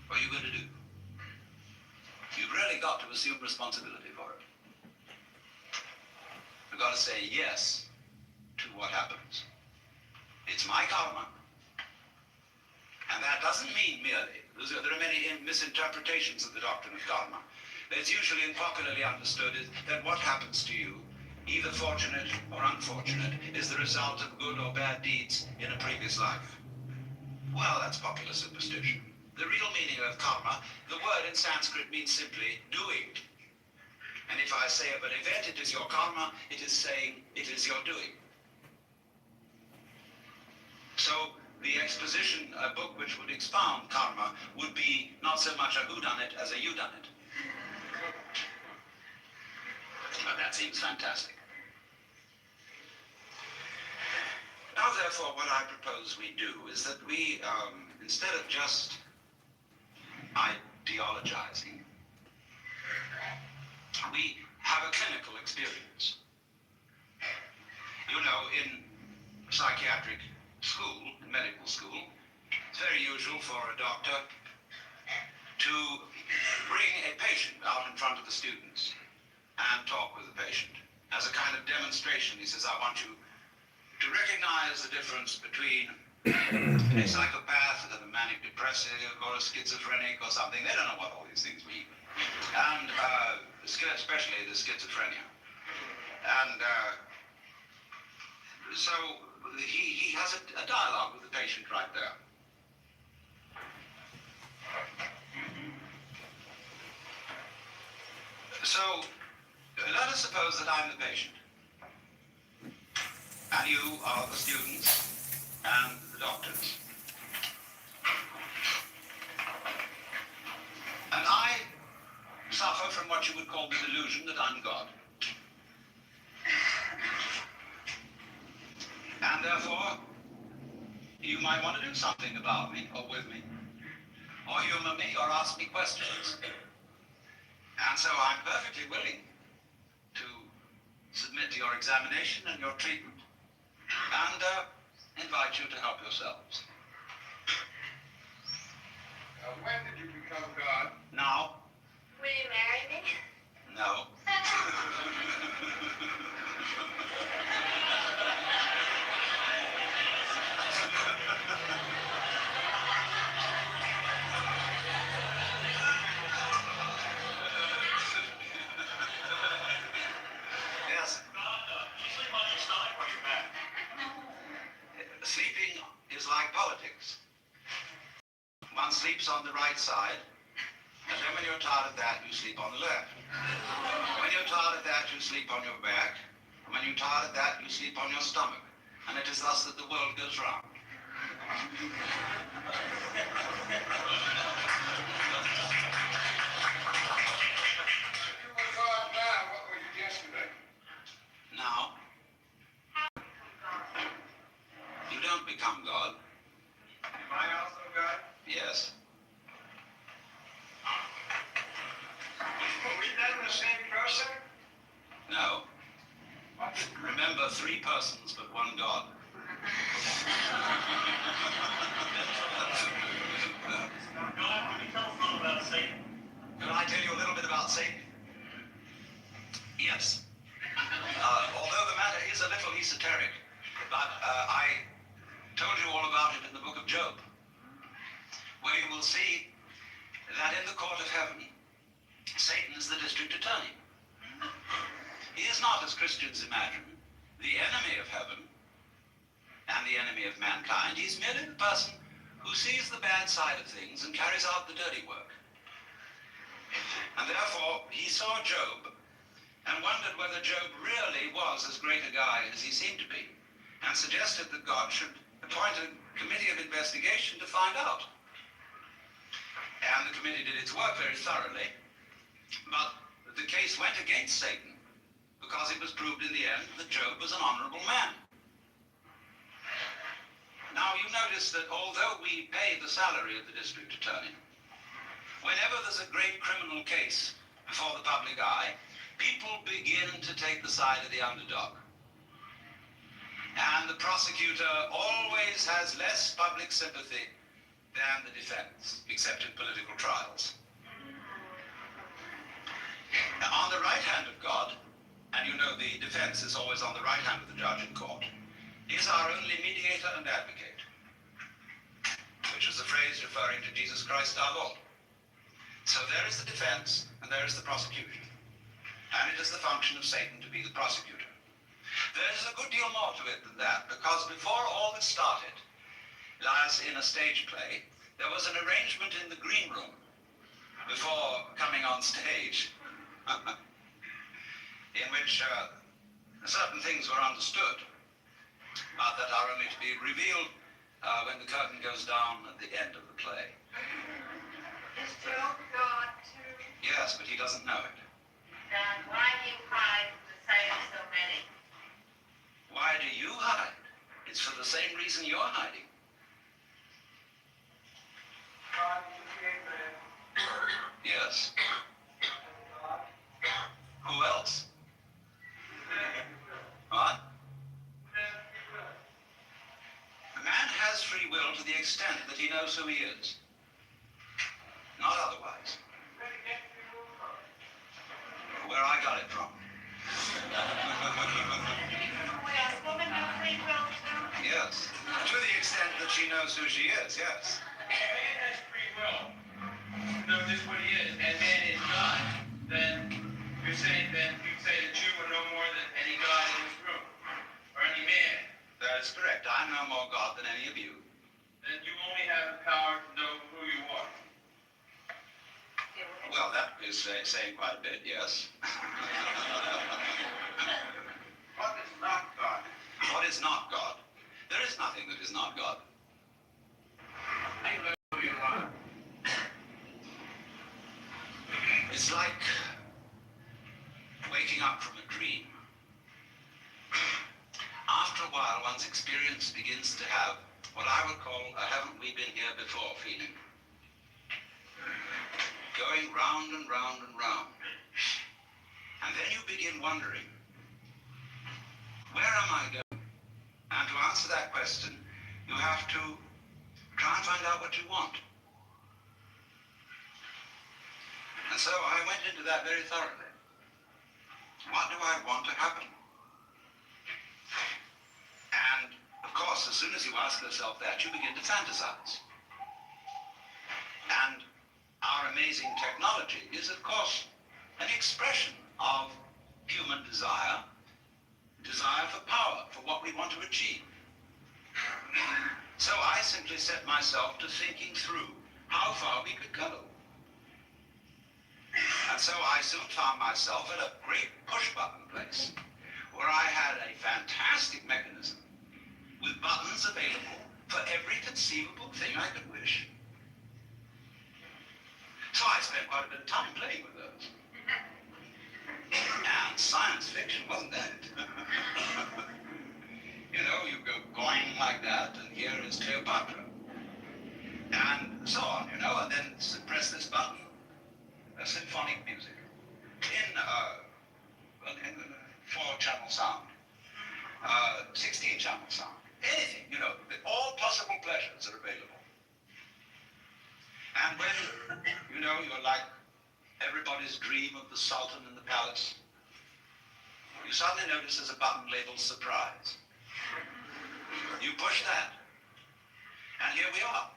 what are you going to do? You've really got to assume responsibility for it. You've got to say yes to what happens. It's my karma. And that doesn't mean merely, there are many misinterpretations of the doctrine of karma. It's usually popularly understood that what happens to you, either fortunate or unfortunate, is the result of good or bad deeds in a previous life. Well, that's popular superstition. The real meaning of karma, the word in Sanskrit means simply doing. And if I say of an event, it is your karma, it is saying it is your doing. So the exposition, a book which would expound karma, would be not so much a whodunit as a youdunit. But that seems fantastic. Now, therefore, what I propose we do is that we, instead of just ideologizing, we have a clinical experience. You know, in psychiatric school, in medical school, it's very usual for a doctor to bring a patient out in front of the students and talk with the patient as a kind of demonstration. He says, I want you to recognize the difference between a psychopath and a manic depressive or a schizophrenic or something. They don't know what all these things mean. And especially the schizophrenia. And so he has a dialogue with the patient right there. So let us suppose that I'm the patient. And you are the students and the doctors. And I suffer from what you would call the delusion that I'm God. And therefore, you might want to do something about me, or with me, or humor me, or ask me questions. And so I'm perfectly willing to submit to your examination and your treatment, and invite you to help yourselves. When did you become God? Now? Will you marry me? No. Yes. Sleeping is like politics. One sleeps on the right side, and then when you're tired of that, you sleep on the left. When you're tired of that, you sleep on your back. And when you're tired of that, you sleep on your stomach. And it is thus that the world goes round. You were God now, what were you yesterday? Now, you don't become God. Am I also God? Yes. Are we then the same person? No. Remember, 3 persons, but 1 God. Can I tell you a little bit about Satan? Yes. Although the matter is a little esoteric, but I told you all about it in the book of Job, where you will see that in the court of heaven, Satan is the district attorney. He is not, as Christians imagine, the enemy of heaven and the enemy of mankind. He's merely the person who sees the bad side of things and carries out the dirty work. And therefore, he saw Job and wondered whether Job really was as great a guy as he seemed to be, and suggested that God should appoint a committee of investigation to find out. And the committee did its work very thoroughly, but the case went against Satan, because it was proved in the end that Job was an honorable man. Now you notice that although we pay the salary of the district attorney, whenever there's a great criminal case before the public eye, people begin to take the side of the underdog. And the prosecutor always has less public sympathy than the defense, except in political trials. Now, on the right hand of God, and you know the defense is always on the right hand of the judge in court, is our only mediator and advocate, which is a phrase referring to Jesus Christ our Lord. So there is the defense, and there is the prosecution. And it is the function of Satan to be the prosecutor. There is a good deal more to it than that, because before all this started, as in a stage play, there was an arrangement in the green room before coming on stage in which certain things were understood, but that are only to be revealed when the curtain goes down at the end of the play. Is Job God too? Yes, but he doesn't know it. Then why do you hide from the sight of so many? Why do you hide? It's for the same reason you're hiding. God, you create man. Yes. God. Who else? What? A man has free will to the extent that he knows who he is. Not otherwise. Where I got it from. Yes. To the extent that she knows who she is, yes. Man has free will to know just what he is, and man is God. Then you say that you are no more than any God in this room, or any man. That is correct. I'm no more God than any of you. Then you only have the power to know who you are. Well, that is saying quite a bit, yes. What is not God? What is not God? There is nothing that is not God. You know who you are. It's like waking up from a dream. After a while, one's experience begins to have what I would call a haven't we been here before feeling. Going round and round and round. begin wondering, where am I going? And to answer that question, you have to try and find out what you want. And so I went into that very thoroughly. What do I want to happen? And, of course, as soon as you ask yourself that, you begin to fantasize. And our amazing technology is, of course, an expression of human desire, desire for power, for what we want to achieve. So I simply set myself to thinking through how far we could go. And so I soon found myself at a great push-button place, where I had a fantastic mechanism with buttons available for every conceivable thing I could wish. So I spent quite a bit of time playing with those. And science fiction, wasn't that? You know, you go going like that, and here is Cleopatra. And so on, you know, and then press this button, symphonic music, in 4-channel sound, 16-channel sound, anything, you know, all possible pleasures are available. And when, you know, you're like everybody's dream of the Sultan in the palace, you suddenly notice there's a button labeled surprise. You push that, and here we are.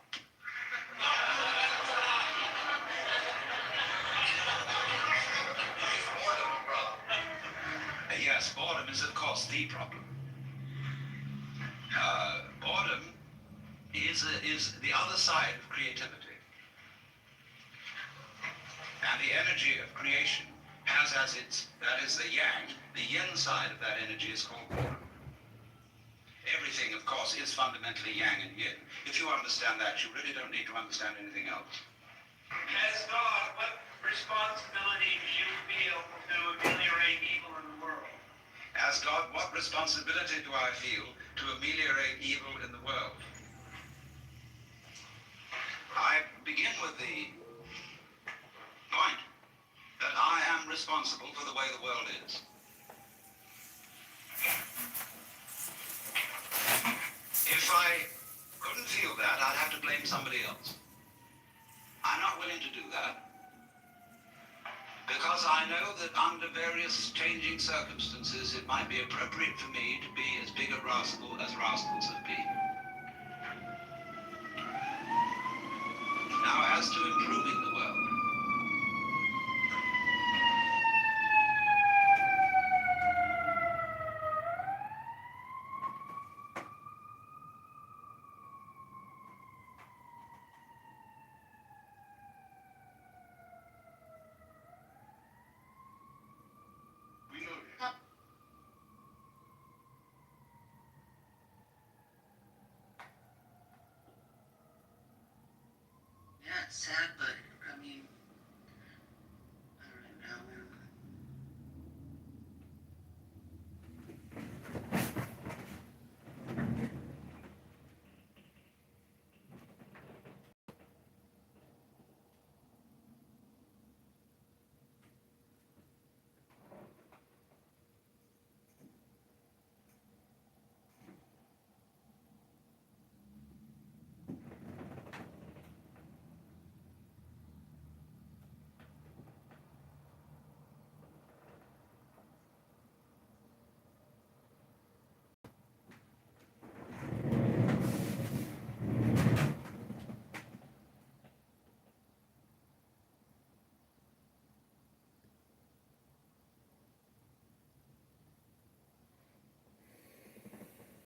Yes, boredom is, of course, the problem. Boredom is the other side of creativity. And the energy of creation has as that is the yang, the yin side of that energy is called boredom. Everything, of course, is fundamentally yang and yin. If you understand that, you really don't need to understand anything else. As God, what responsibility do you feel to ameliorate evil in the world? As God, what responsibility do I feel to ameliorate evil in the world? I begin with the point that I am responsible for the way the world is. If I couldn't feel that, I'd have to blame somebody else. I'm not willing to do that, because I know that under various changing circumstances, it might be appropriate for me to be as big a rascal as rascals have been. Now, as to improving the world, Yeah, it's sad, but